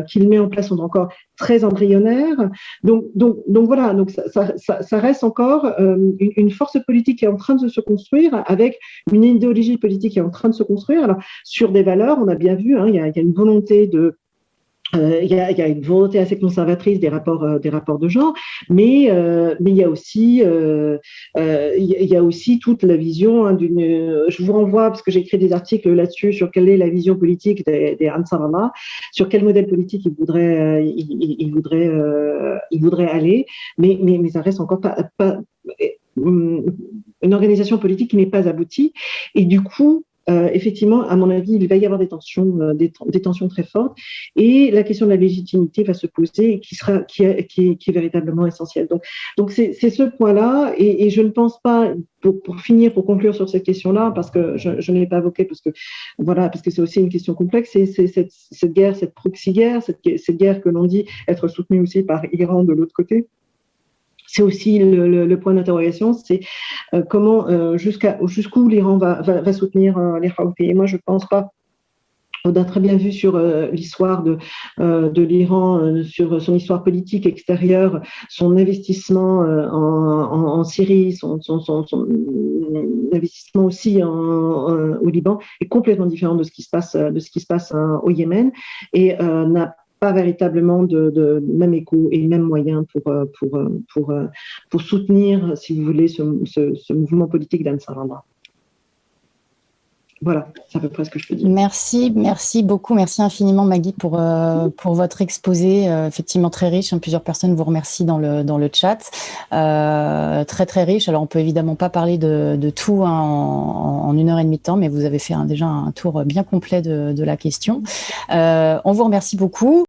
qu'il met en place sont encore très embryonnaires. Donc voilà, donc ça reste encore une force politique qui est en train de se construire avec une idéologie politique qui est en train de se construire. Alors, sur des valeurs, on a bien vu, il y a une volonté il y a une volonté assez conservatrice des rapports de genre, mais il y a aussi toute la vision d'une. Je vous renvoie parce que j'ai écrit des articles là-dessus sur quelle est la vision politique des Ansarallah, sur quel modèle politique ils voudraient aller, mais ça reste encore pas une organisation politique qui n'est pas aboutie et du coup. Effectivement, à mon avis, il va y avoir des tensions très fortes, et la question de la légitimité va se poser, qui est véritablement essentielle. Donc c'est ce point-là, et je ne pense pas, pour conclure sur cette question-là, parce que je ne l'ai pas évoqué, parce que c'est aussi une question complexe, c'est cette guerre, cette proxy guerre, cette guerre que l'on dit être soutenue aussi par Iran de l'autre côté. C'est aussi le point d'interrogation, c'est comment jusqu'où l'Iran va soutenir les Houthis. Et moi, je ne pense pas. On a très bien vu sur l'histoire de l'Iran, sur son histoire politique extérieure, son investissement en Syrie, son investissement aussi au Liban est complètement différent de ce qui se passe au Yémen, et n'a pas véritablement de même écho et même moyen pour soutenir, si vous voulez, ce mouvement politique d'Ansarallah. Voilà, c'est à peu près ce que je peux dire. Merci beaucoup, merci infiniment Maggie pour votre exposé, effectivement très riche. Plusieurs personnes vous remercient dans le chat, très très riche. Alors on peut évidemment pas parler de tout en 1h30 de temps, mais vous avez fait déjà un tour bien complet de la question. On vous remercie beaucoup.